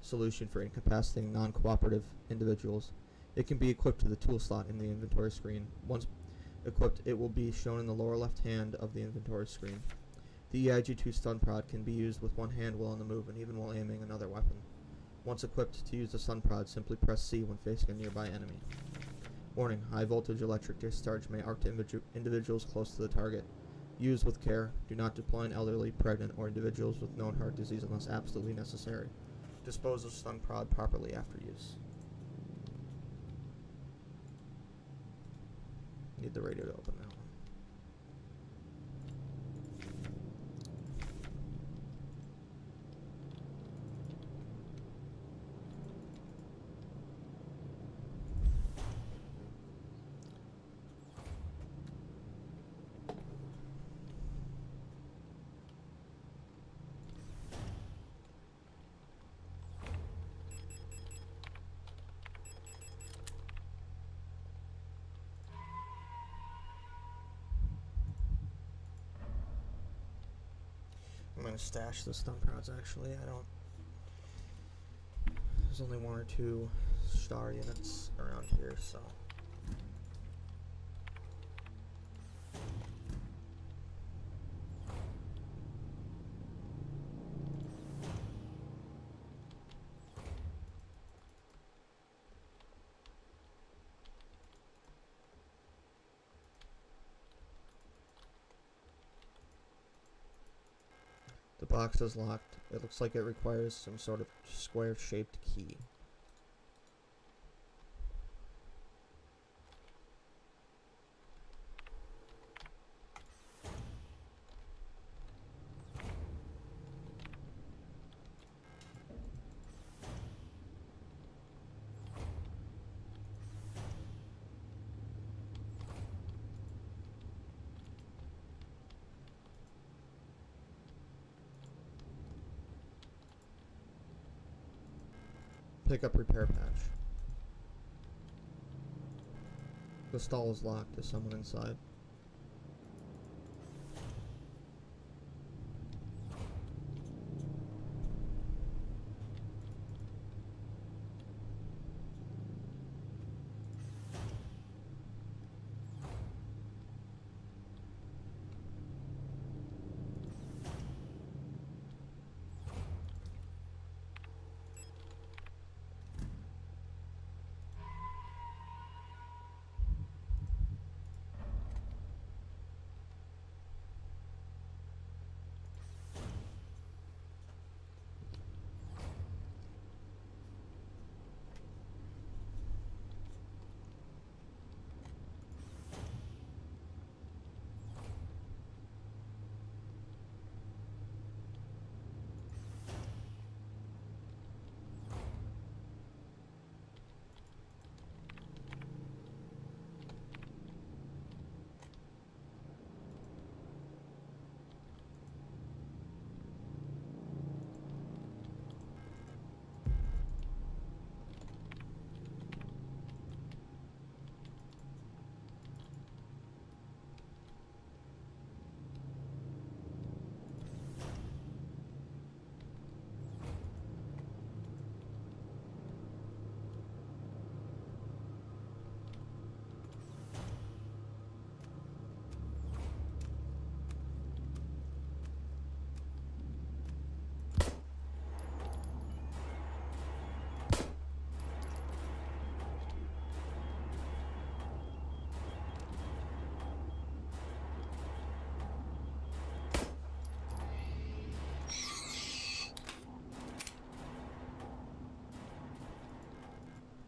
solution for incapacitating non-cooperative individuals. It can be equipped to the tool slot in the inventory screen. Once equipped, it will be shown in the lower left hand of the inventory screen. The EIG-2 stun prod can be used with one hand while on the move and even while aiming another weapon. Once equipped, to use the stun prod, simply press C when facing a nearby enemy. Warning, high voltage electric discharge may arc to individuals close to the target. Use with care. Do not deploy an elderly, pregnant, or individuals with known heart disease unless absolutely necessary. Dispose of stun prod properly after use. Need the radio to open that one. I'm gonna stash the stun prods actually. There's only 1 or 2 star units around here, so. The box is locked. It looks like it requires some sort of square-shaped key. Pick up repair patch. The stall is locked. There's someone inside.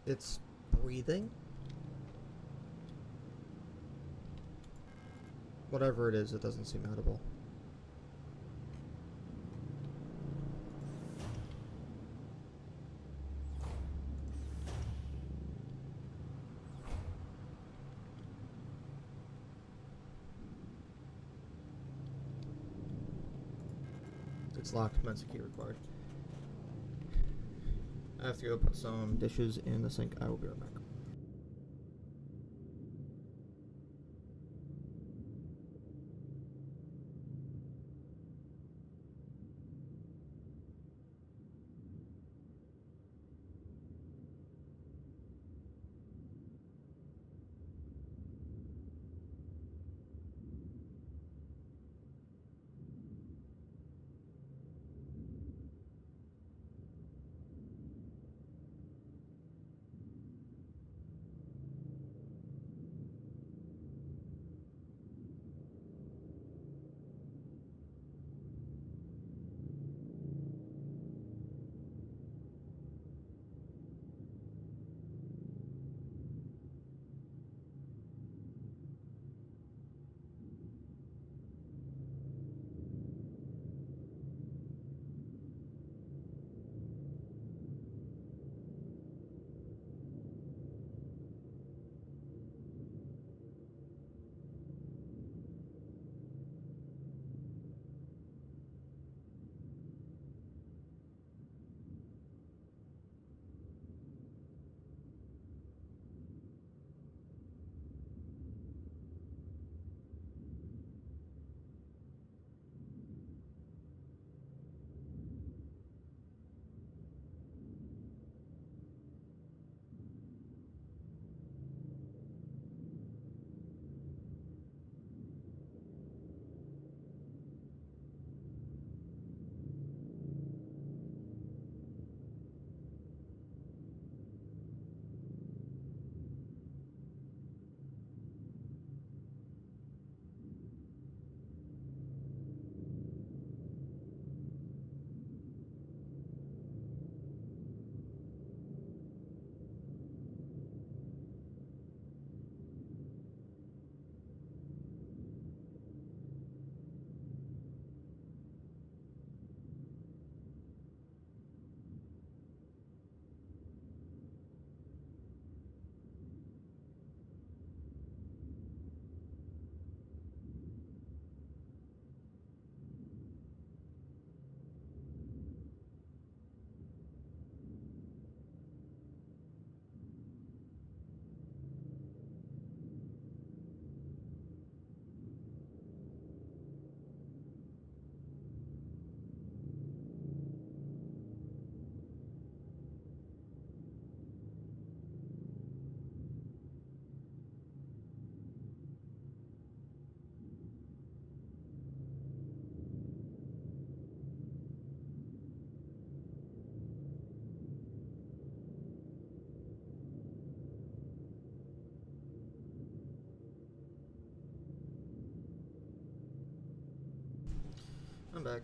It's breathing? Whatever it is, it doesn't seem edible. It's locked. Commence key required. I have to go put some dishes in the sink. I will be right back. I'm back.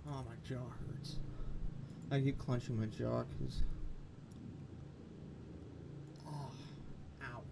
Oh, my jaw hurts. I keep clenching my jaw because... Oh, ow.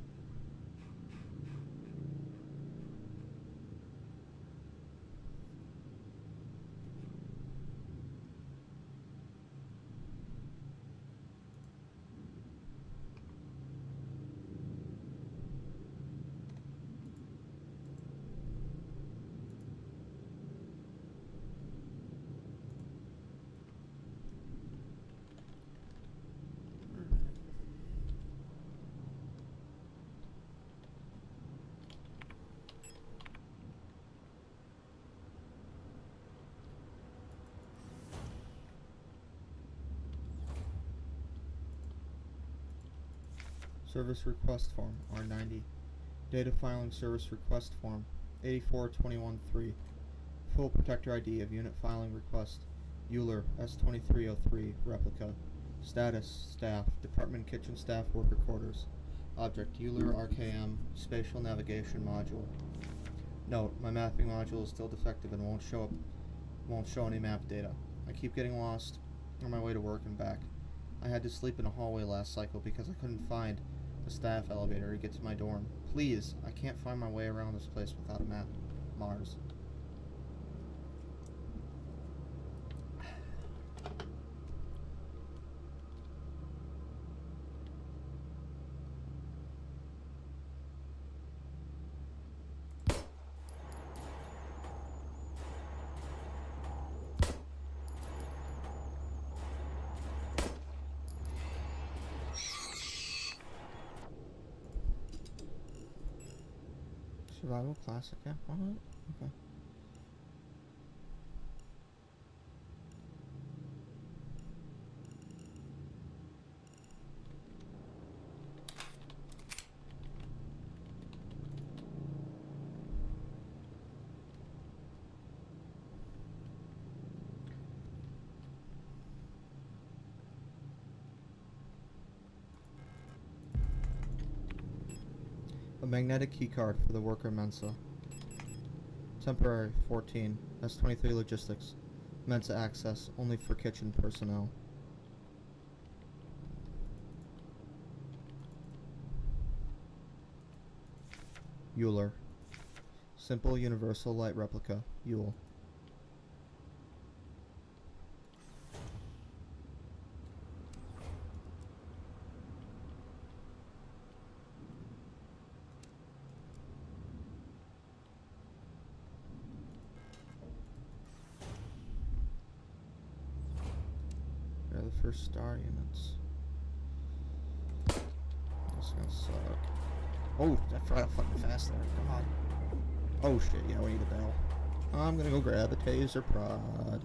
Service request form, R90. Data filing service request form, 84213. Full protector ID of unit filing request, Euler, S2303, replica. Status, staff, department kitchen staff worker quarters. Object, Euler RKM, spatial navigation module. Note, my mapping module is still defective and won't show any map data. I keep getting lost on my way to work and back. I had to sleep in a hallway last cycle because I couldn't find the staff elevator to get to my dorm. Please, I can't find my way around this place without a map. Mars. Survival classic, yeah, why not? Okay. A magnetic keycard for the worker Mensa. Temporary, 14. S23 logistics. Mensa access, only for kitchen personnel. Euler. Simple universal light replica, Yule. They're the first star units. This is gonna suck. Oh, I forgot fucking fast there. God. Oh shit, yeah, we need a bell. I'm gonna go grab a taser prod.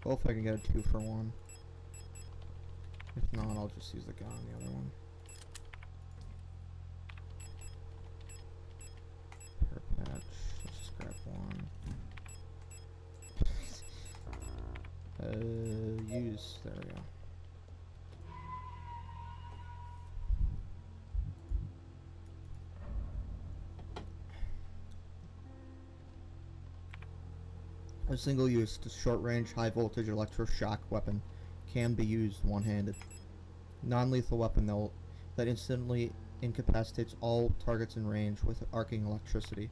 Well, if I can get a 2-for-1. If not, I'll just use the gun on the other one. Pear patch. Let's just grab one. Use. There we go. A single-use, short-range, high-voltage electroshock weapon can be used one-handed. Non-lethal weapon that instantly incapacitates all targets in range with arcing electricity.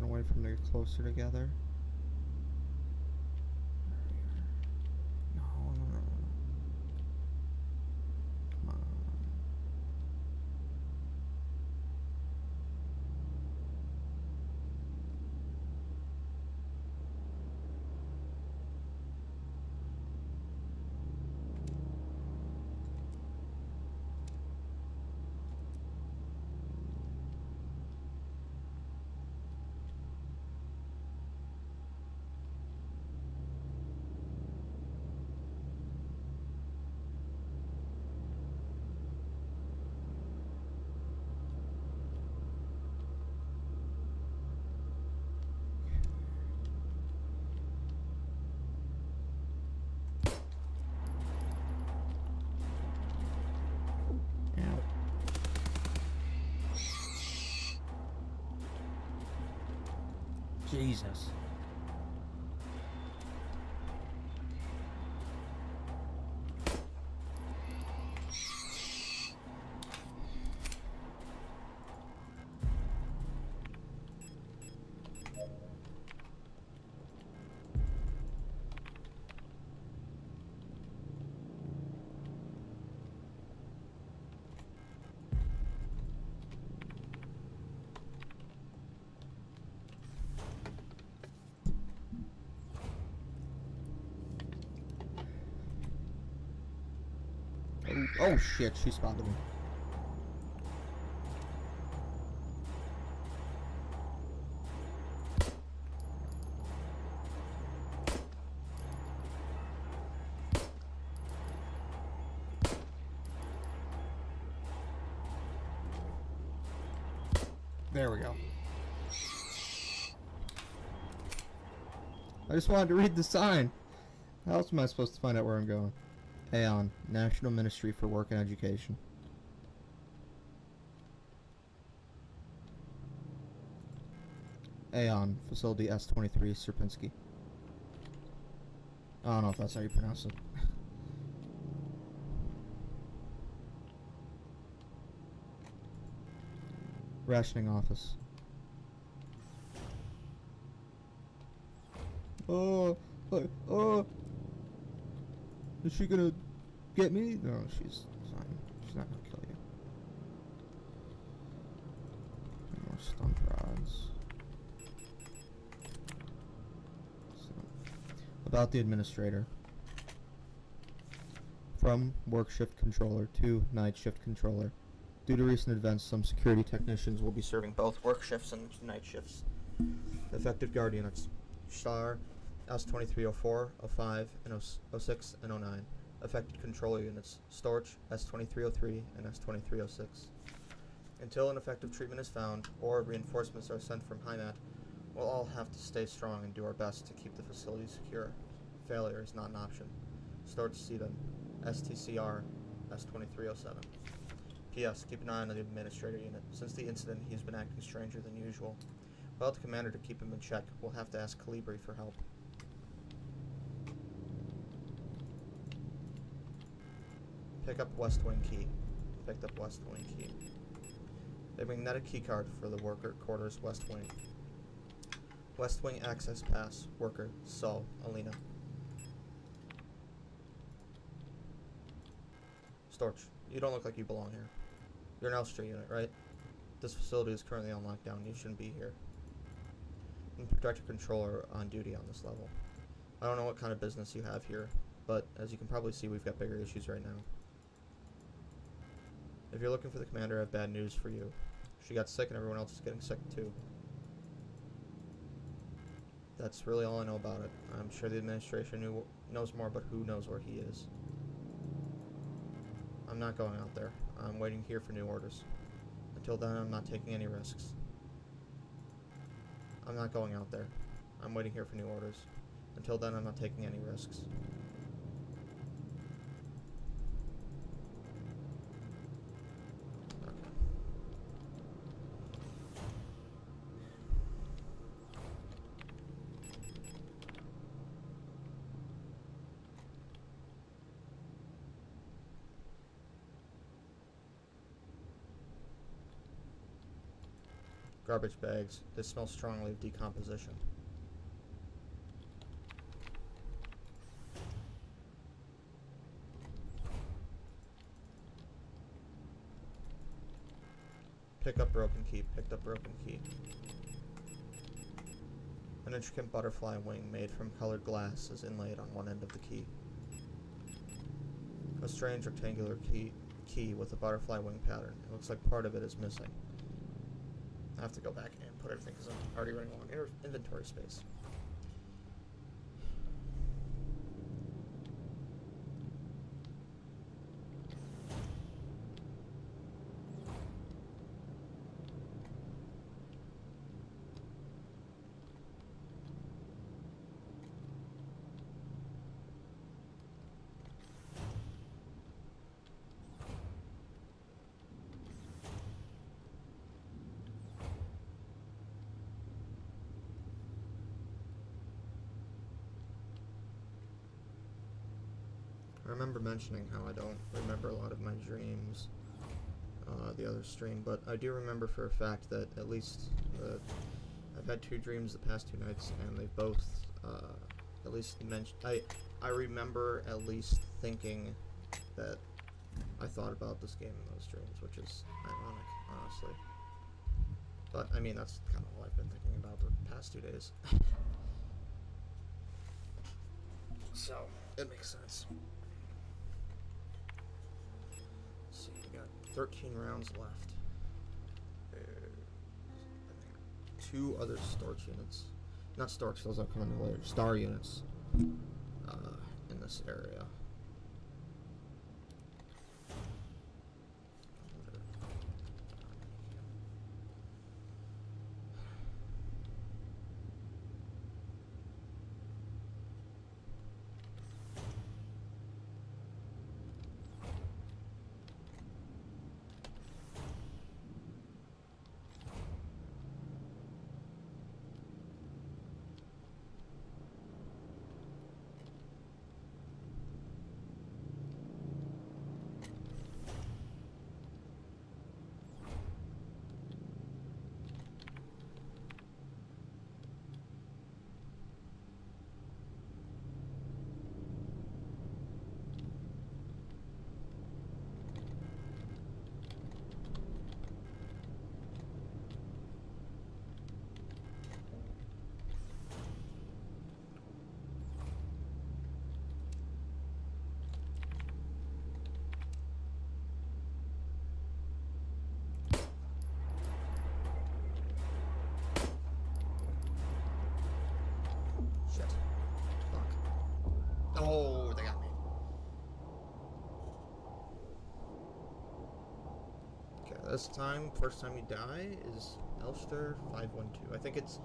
gonna wait for them to get closer together. No, no, no, no. Come on. Jesus. Oh shit, she spotted me. There we go. I just wanted to read the sign. How else am I supposed to find out where I'm going? Aeon, National Ministry for Work and Education. Aeon, Facility S23, Sierpinski. I don't know if that's how you pronounce it. Rationing office. Oh, is she gonna get me? No, she's fine. She's not gonna kill you. More stump rods. So, about the administrator. From work shift controller to night shift controller. Due to recent events, some security technicians will be serving both work shifts and night shifts. Effective guard units. Star S2304, 05, and 06, and 09. Affected controller units. Storch S2303 and S2306. Until an effective treatment is found, or reinforcements are sent from HIMAT, we'll all have to stay strong and do our best to keep the facility secure. Failure is not an option. Storch Sebin, STCR S2307. P.S. Keep an eye on the administrator unit. Since the incident, he's been acting stranger than usual. Without the commander to keep him in check, we'll have to ask Calibri for help. Pick up West Wing key. Picked up West Wing key. A magnetic keycard for the worker quarters West Wing. West Wing access pass. Worker Sol Alina. Storch, you don't look like you belong here. You're an Elstra unit, right? This facility is currently on lockdown. You shouldn't be here. I'm Protector Controller on duty on this level. I don't know what kind of business you have here, but as you can probably see, we've got bigger issues right now. If you're looking for the commander, I have bad news for you. She got sick and everyone else is getting sick too. That's really all I know about it. I'm sure the administration knows more, but who knows where he is. I'm not going out there. I'm waiting here for new orders. Until then, I'm not taking any risks. I'm not going out there. I'm waiting here for new orders. Until then, I'm not taking any risks. Okay. garbage bags. They smell strongly of decomposition. Pick up broken key. Picked up broken key. An intricate butterfly wing made from colored glass is inlaid on one end of the key. A strange rectangular key with a butterfly wing pattern. It looks like part of it is missing. I have to go back and put everything because I'm already running low on inventory space. I remember mentioning how I don't remember a lot of my dreams the other stream, but I do remember for a fact that at least I've had 2 dreams the past 2 nights, and they've both at least mentioned. I remember at least thinking that I thought about this game in those dreams, which is ironic, honestly. But I mean, that's kind of all I've been thinking about the past 2 days. So it makes sense. 13 rounds left. There's, I think, 2 other storage units. Not storage, those will come in later. Star units in this area. Oh, they got me. Okay, this time, first time you die is Elster 512. I think it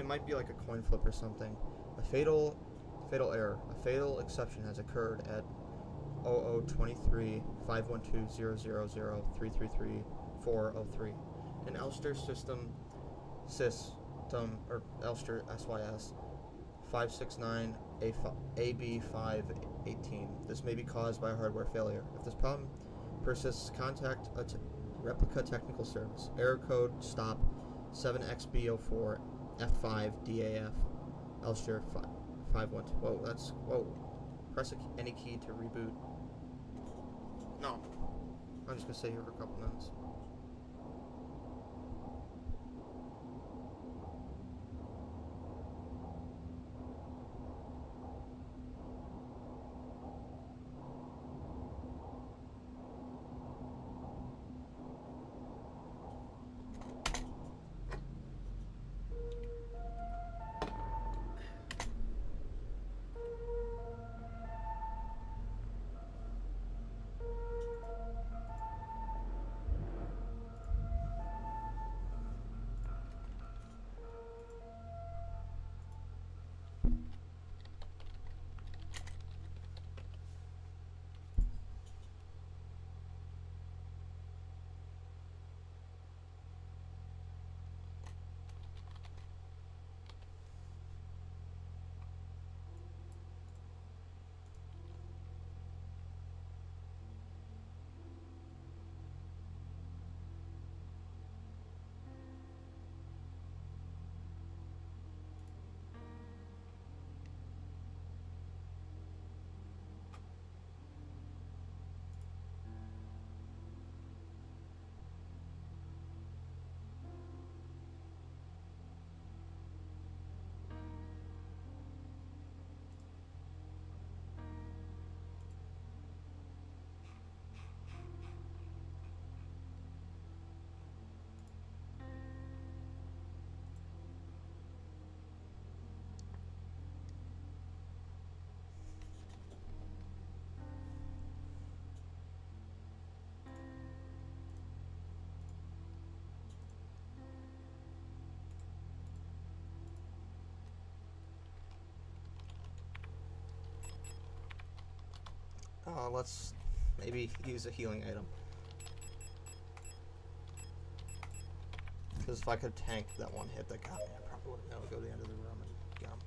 might be like a coin flip or something. A fatal error. A fatal exception has occurred at 0023 512 000 333 An Elster system, or Elster SYS 569 AB518. This may be caused by a hardware failure. If this problem persists, contact a replica technical service. Error code stop 7XB04 F5DAF Elster 512. Whoa. Press any key to reboot. No. I'm just gonna stay here for a couple minutes. Let's maybe use a healing item. Because if I could tank that one hit that got me, I probably would have been able to go to the end of the room and get him.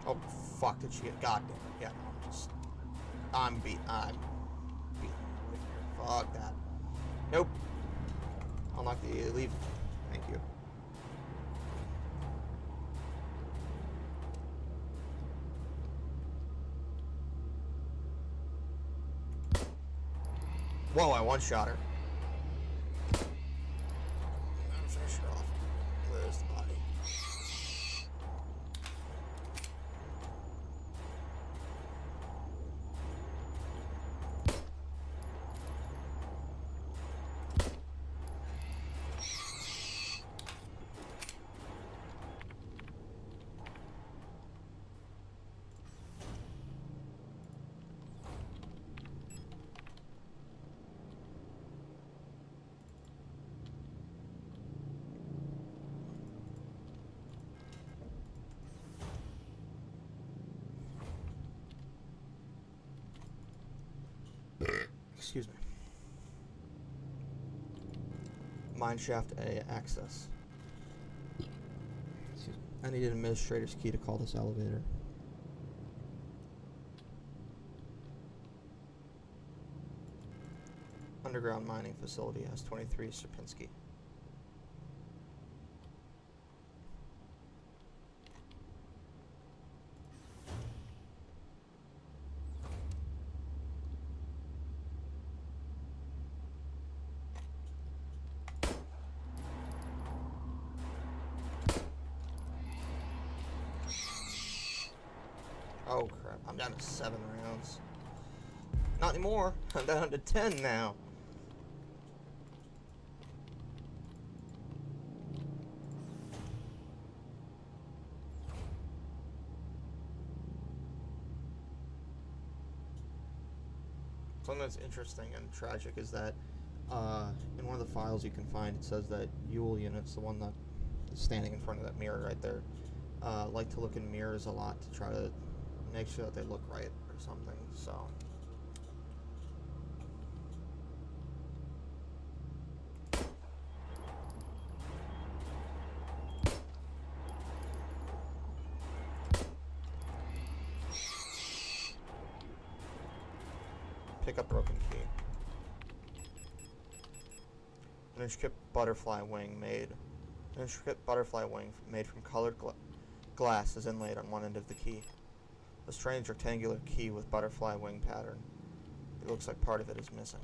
Oh, fuck, did she get goddamn? Yeah, no, I'm beat. Fuck that. Nope. Unlock the leave. Thank you. Whoa, I one-shot her. I'm gonna finish her off. There's the body. Excuse me. Mineshaft A access. Excuse me. I need an administrator's key to call this elevator. Underground mining facility S23 Sierpinski. Oh crap, I'm down to 7 rounds. Not anymore, I'm down to 10 now. Something that's interesting and tragic is that in one of the files you can find, it says that Yule units, the one that is standing in front of that mirror right there, like to look in mirrors a lot to try to make sure that they look right or something, so. Pick up broken key. An intricate butterfly wing made from colored glass is inlaid on one end of the key. A strange rectangular key with butterfly wing pattern. It looks like part of it is missing.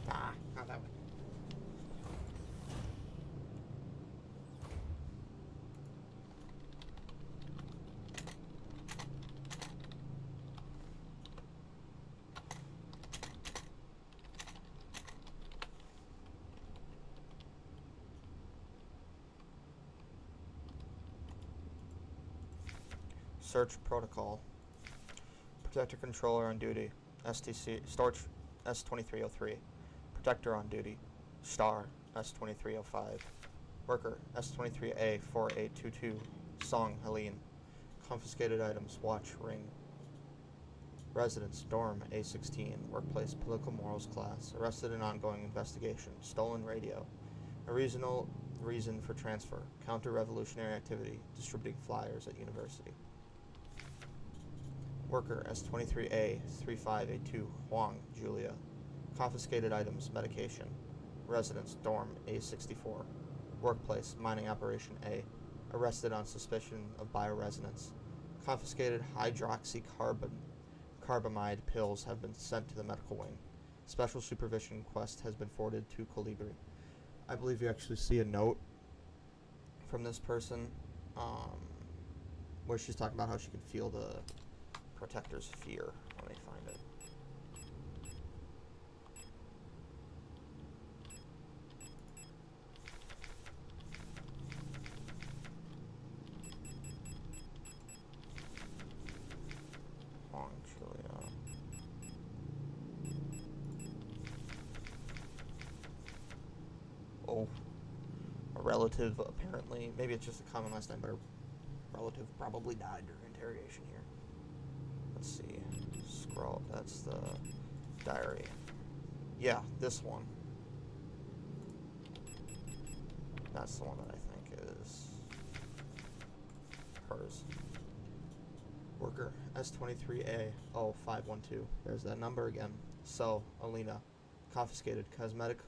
Ah, not that way. Search protocol. Protector controller on duty. STC storage S2303. Protector on duty. Star S2305. Worker S23A 4822. Song Helene. Confiscated items. Watch ring. Residence dorm A16. Workplace political morals class. Arrested in ongoing investigation. Stolen radio. A reason for transfer. Counter-revolutionary activity. Distributing flyers at university. Worker S23A 3582 Huang Julia. Confiscated items, medication. Residence dorm A64. Workplace mining operation A. Arrested on suspicion of bioresonance. Confiscated hydroxycarbamide pills have been sent to the medical wing. Special supervision request has been forwarded to Colibri. I believe you actually see a note from this person where she's talking about how she can feel the protector's fear. Let me find it. Oh, a relative apparently, maybe it's just a common last name, but a relative probably died during interrogation here. Let's see. Scroll. That's the diary. Yeah, this one. That's the one that I think is hers. Worker S23A 0512. There's that number again. So, Alina. Confiscated. Cosmetic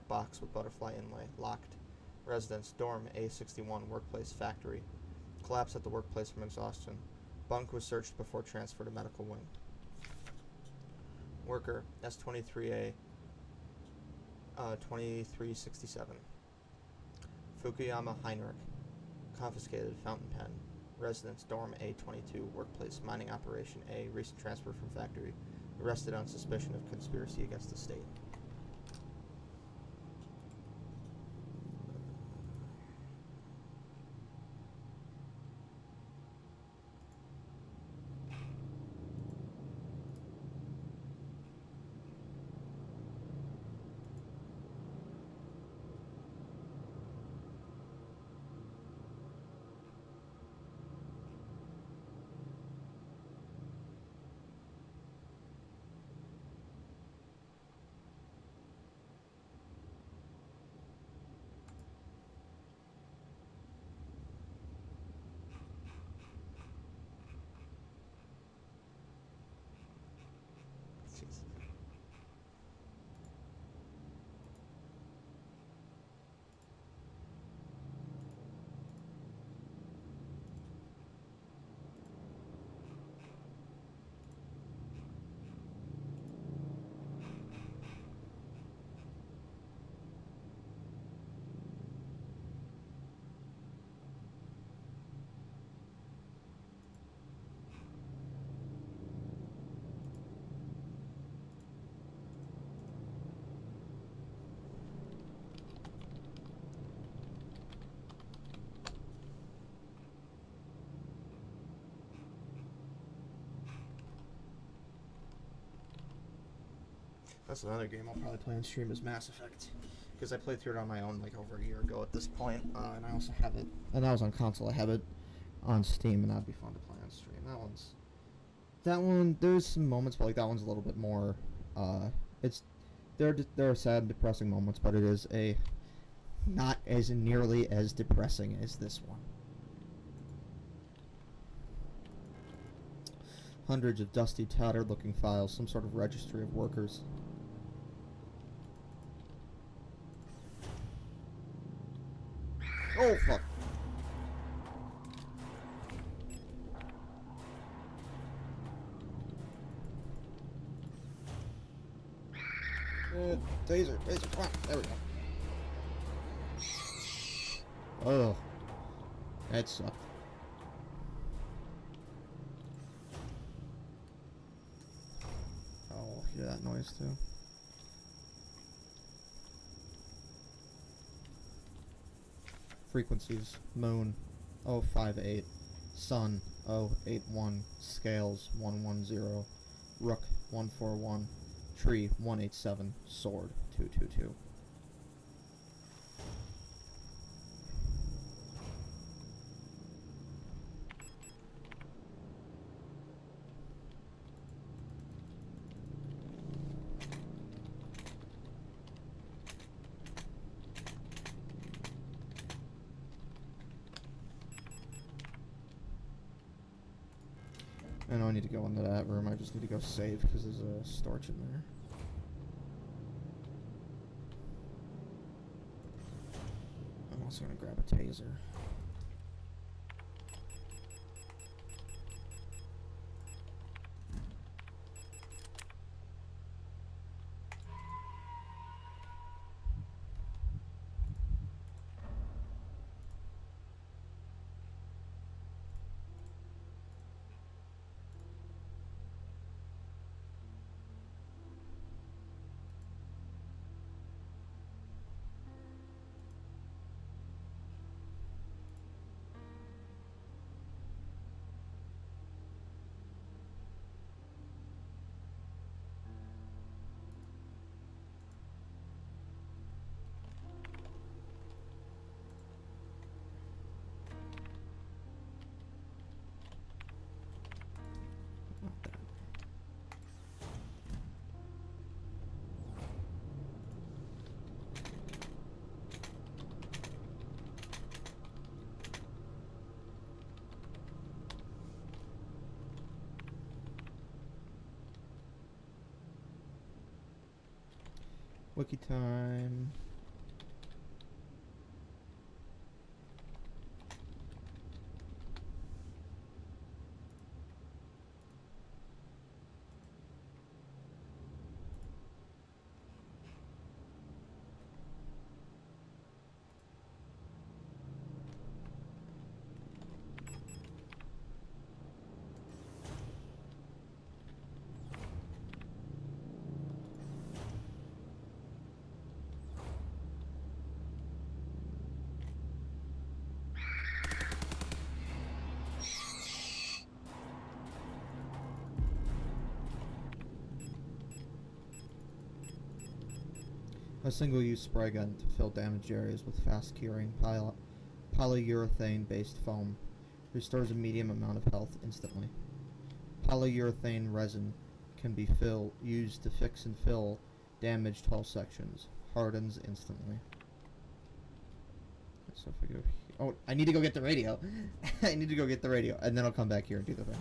box with butterfly inlay. Locked. Residence. Dorm A61. Workplace. Factory. Collapse at the workplace from exhaustion. Bunk was searched before transfer to medical wing. Worker S23A 2367. Fukuyama Heinrich. Confiscated. Fountain pen. Residence. Dorm A22. Workplace. Mining operation A. Recent transfer from factory. Arrested on suspicion of conspiracy against the state. That's another game I'll probably play on stream is Mass Effect, because I played through it on my own like over a year ago at this point, and I also have it, and that was on console. I have it on Steam, and that'd be fun to play on stream. That one. There's some moments, but like that one's a little bit more. There are sad, depressing moments, but it is not as nearly as depressing as this one. Hundreds of dusty, tattered-looking files, some sort of registry of workers. Oh, fuck. Taser, come on. There we go. Oh. That sucked. Oh, hear that noise too. Frequencies: moon 058, sun 081, scales 110, rook 141, tree 187, sword 222. I know I need to go into that room. I just need to go save because there's a storage in there. I'm also going to grab a taser. Wiki time. A single-use spray gun to fill damaged areas with fast-curing polyurethane-based foam. Restores a medium amount of health instantly. Polyurethane resin can be used to fix and fill damaged hull sections. Hardens instantly. So if we go here, oh, I need to go get the radio. I need to go get the radio, and then I'll come back here and do the thing.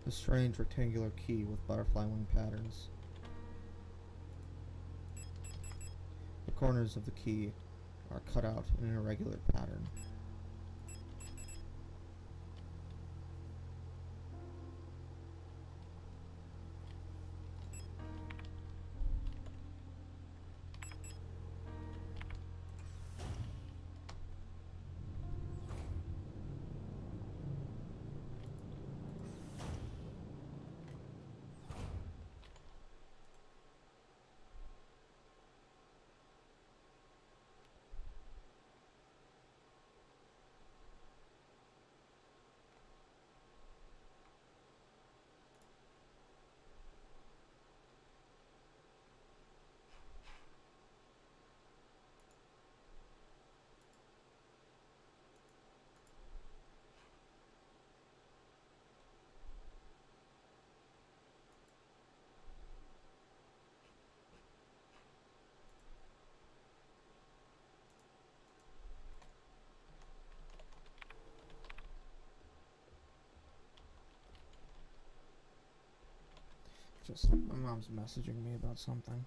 A strange rectangular key with butterfly wing patterns. The corners of the key are cut out in an irregular pattern. Just, my mom's messaging me about something.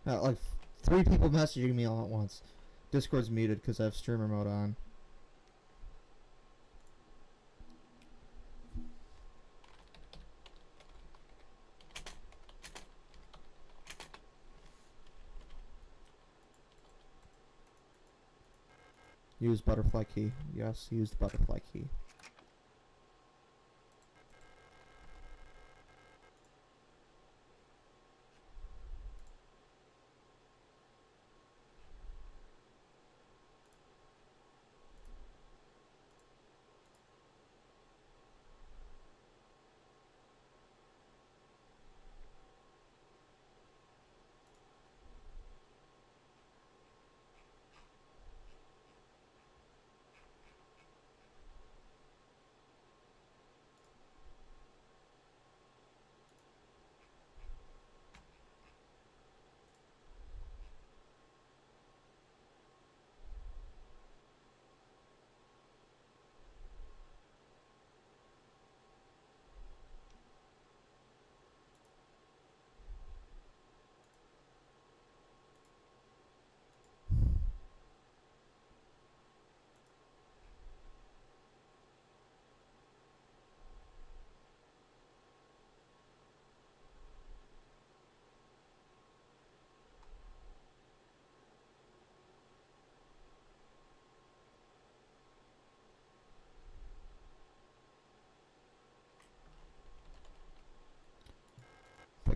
Like 3 people messaging me all at once. Discord's muted because I have streamer mode on. Use butterfly key. Yes, use the butterfly key.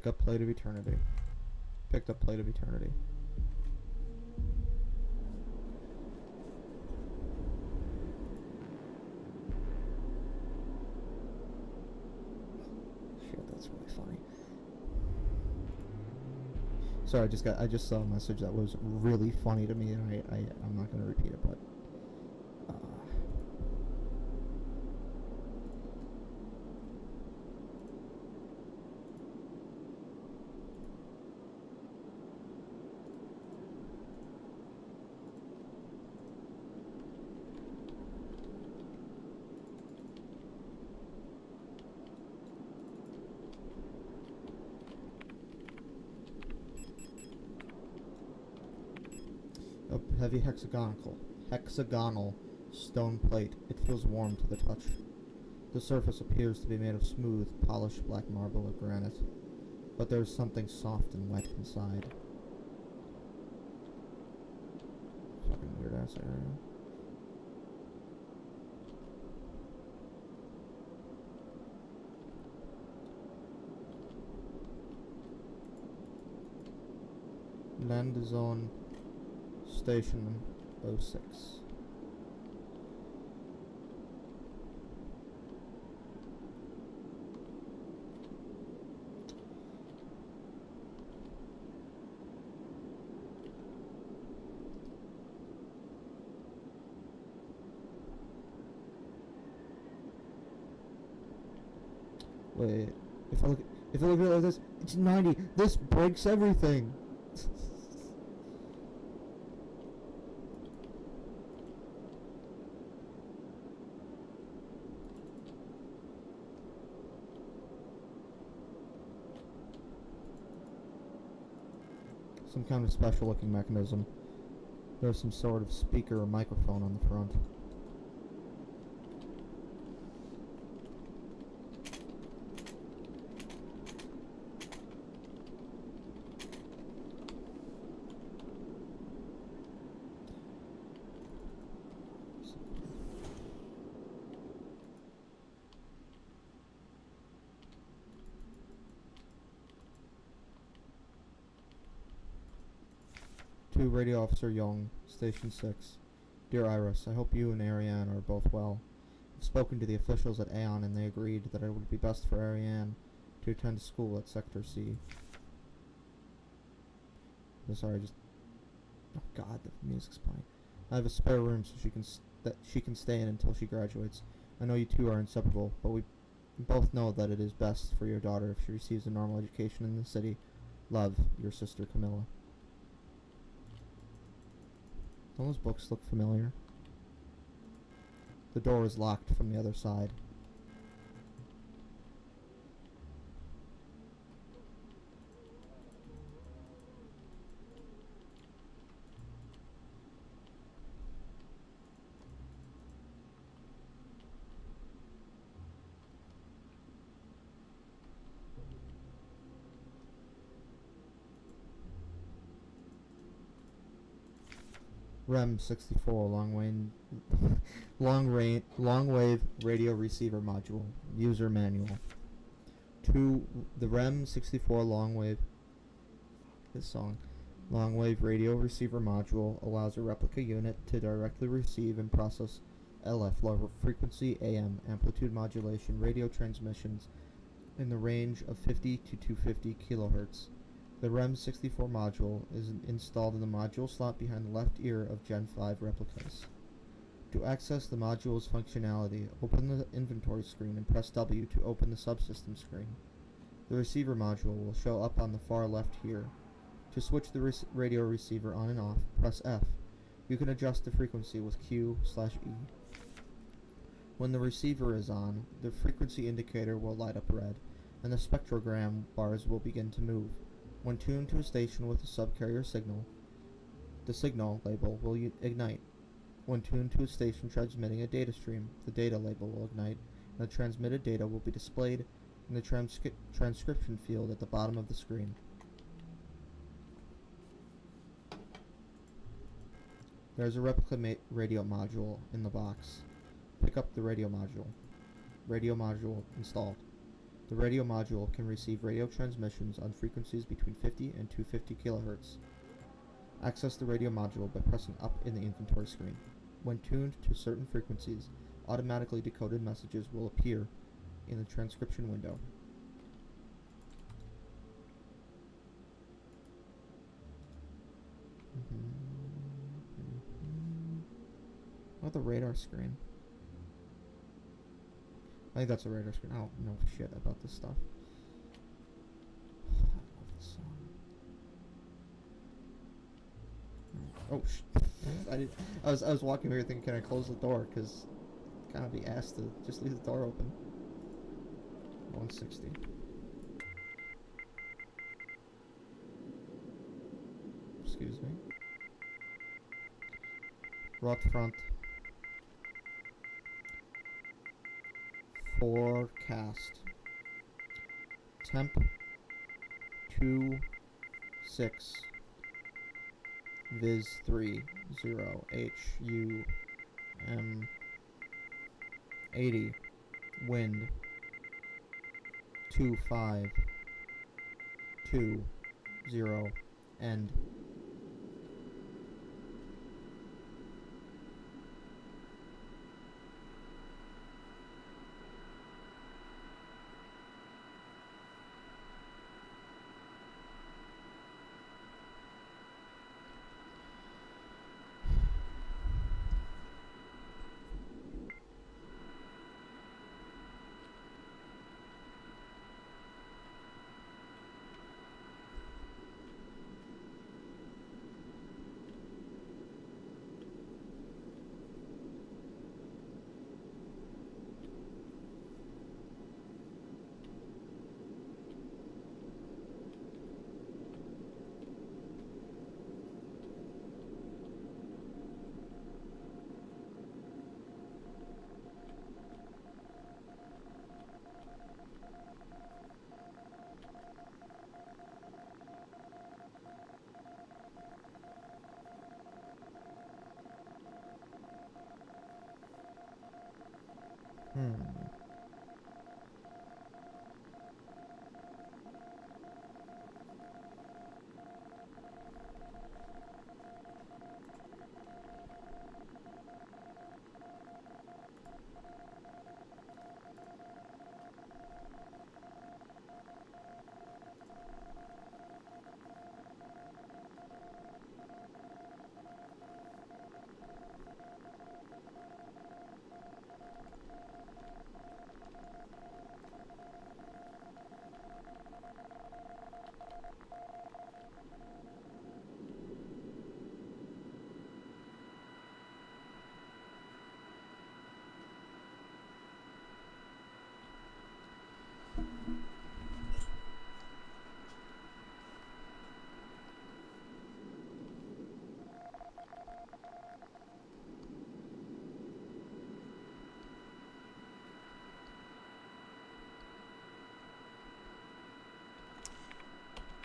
Pick up Plate of Eternity. Picked up Plate of Eternity. Shit, that's really funny. Sorry, I just saw a message that was really funny to me, and I'm not gonna repeat it, but a heavy hexagonal stone plate. It feels warm to the touch. The surface appears to be made of smooth, polished black marble or granite, but there is something soft and wet inside. Fucking weird ass area. Land zone station 06. Wait, if I look at it like this, it's 90. This breaks everything. Some kind of special looking mechanism. There's some sort of speaker or microphone on the front. To Radio Officer Young, Station 6. Dear Iris, I hope you and Ariane are both well. I've spoken to the officials at Aeon and they agreed that it would be best for Ariane to attend school at Sector C. Oh, sorry, oh god, the music's playing. I have a spare room so she can stay in until she graduates. I know you two are inseparable, but we both know that it is best for your daughter if she receives a normal education in the city. Love, your sister Camilla. Don't those books look familiar? The door is locked from the other side. REM 64 long wave radio receiver module. User manual. The REM 64 long wave radio receiver module allows a replica unit to directly receive and process LF, low frequency AM amplitude modulation radio transmissions in the range of 50 to 250 kilohertz. The REM 64 module is installed in the module slot behind the left ear of Gen 5 replicas. To access the module's functionality, open the inventory screen and press W to open the subsystem screen. The receiver module will show up on the far left here. To switch the radio receiver on and off, press F. You can adjust the frequency with Q/E. When the receiver is on, the frequency indicator will light up red, and the spectrogram bars will begin to move. When tuned to a station with a subcarrier signal, the signal label will ignite. When tuned to a station transmitting a data stream, the data label will ignite, and the transmitted data will be displayed in the transcription field at the bottom of the screen. There is a replica radio module in the box. Pick up the radio module. Radio module installed. The radio module can receive radio transmissions on frequencies between 50 and 250 kHz. Access the radio module by pressing up in the inventory screen. When tuned to certain frequencies, automatically decoded messages will appear in the transcription window. What the radar screen? I think that's a radar screen. I don't know shit about this stuff. I love this song. Oh shit! I was walking over here thinking, can I close the door? Because kind of be asked to just leave the door open. 160. Excuse me. Rot front. Forecast. Temp 26. Viz 3 0 HUM 80. Wind 25 2 0 end.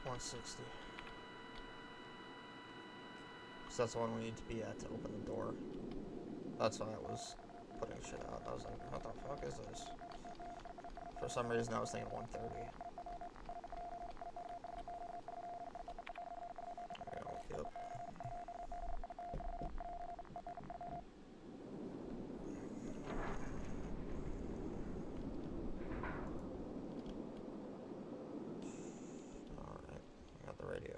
.160. So that's the one we need to be at to open the door. That's why I was putting shit out. I was like, what the fuck is this? For some reason I was thinking 130. There we go, yep. Alright, I got the radio.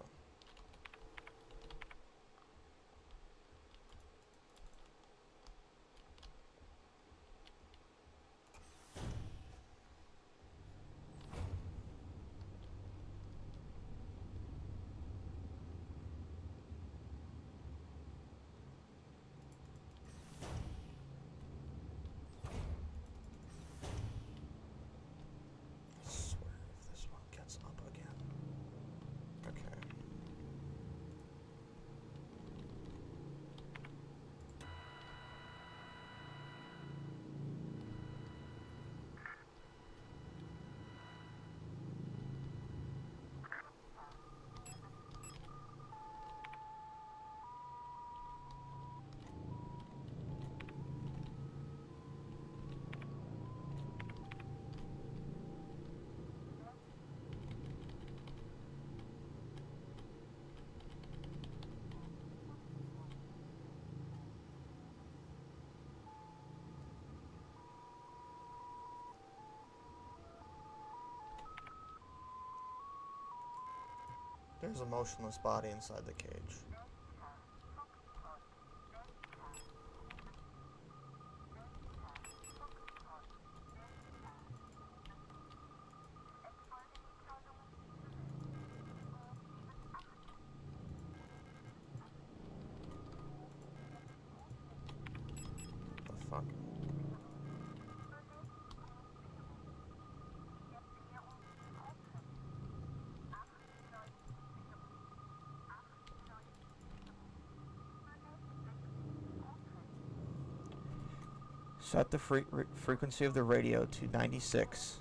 There's a motionless body inside the cage. The fuck? Set the frequency of the radio to 96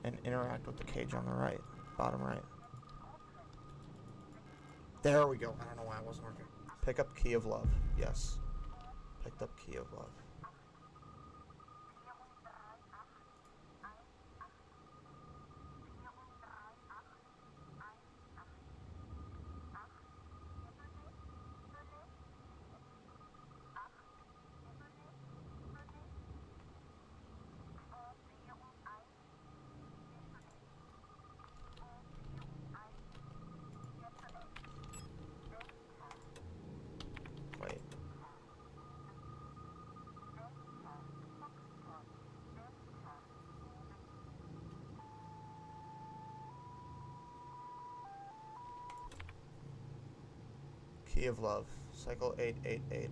and interact with the cage on the right, bottom right. There we go. I don't know why it wasn't working. Pick up key of love. Yes. Picked up key of love. Wait. Key of love. Cycle 888.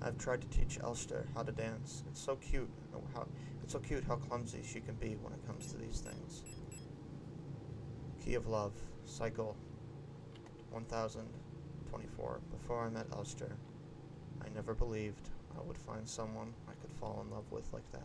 I've tried to teach Elster how to dance. It's so cute how clumsy she can be when it comes to these things. Key of love. Cycle 1024. Before I met Elster, I never believed I would find someone I could fall in love with like that.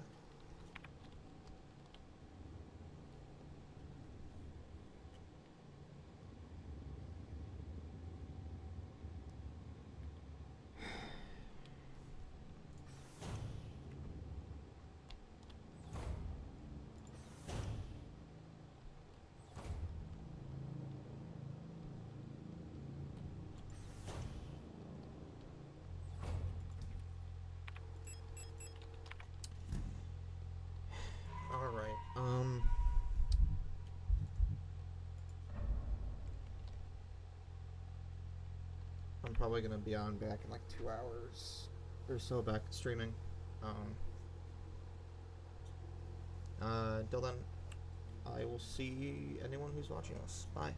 Alright, I'm probably gonna be on back in like 2 hours or so back streaming. Until then, I will see anyone who's watching us. Bye.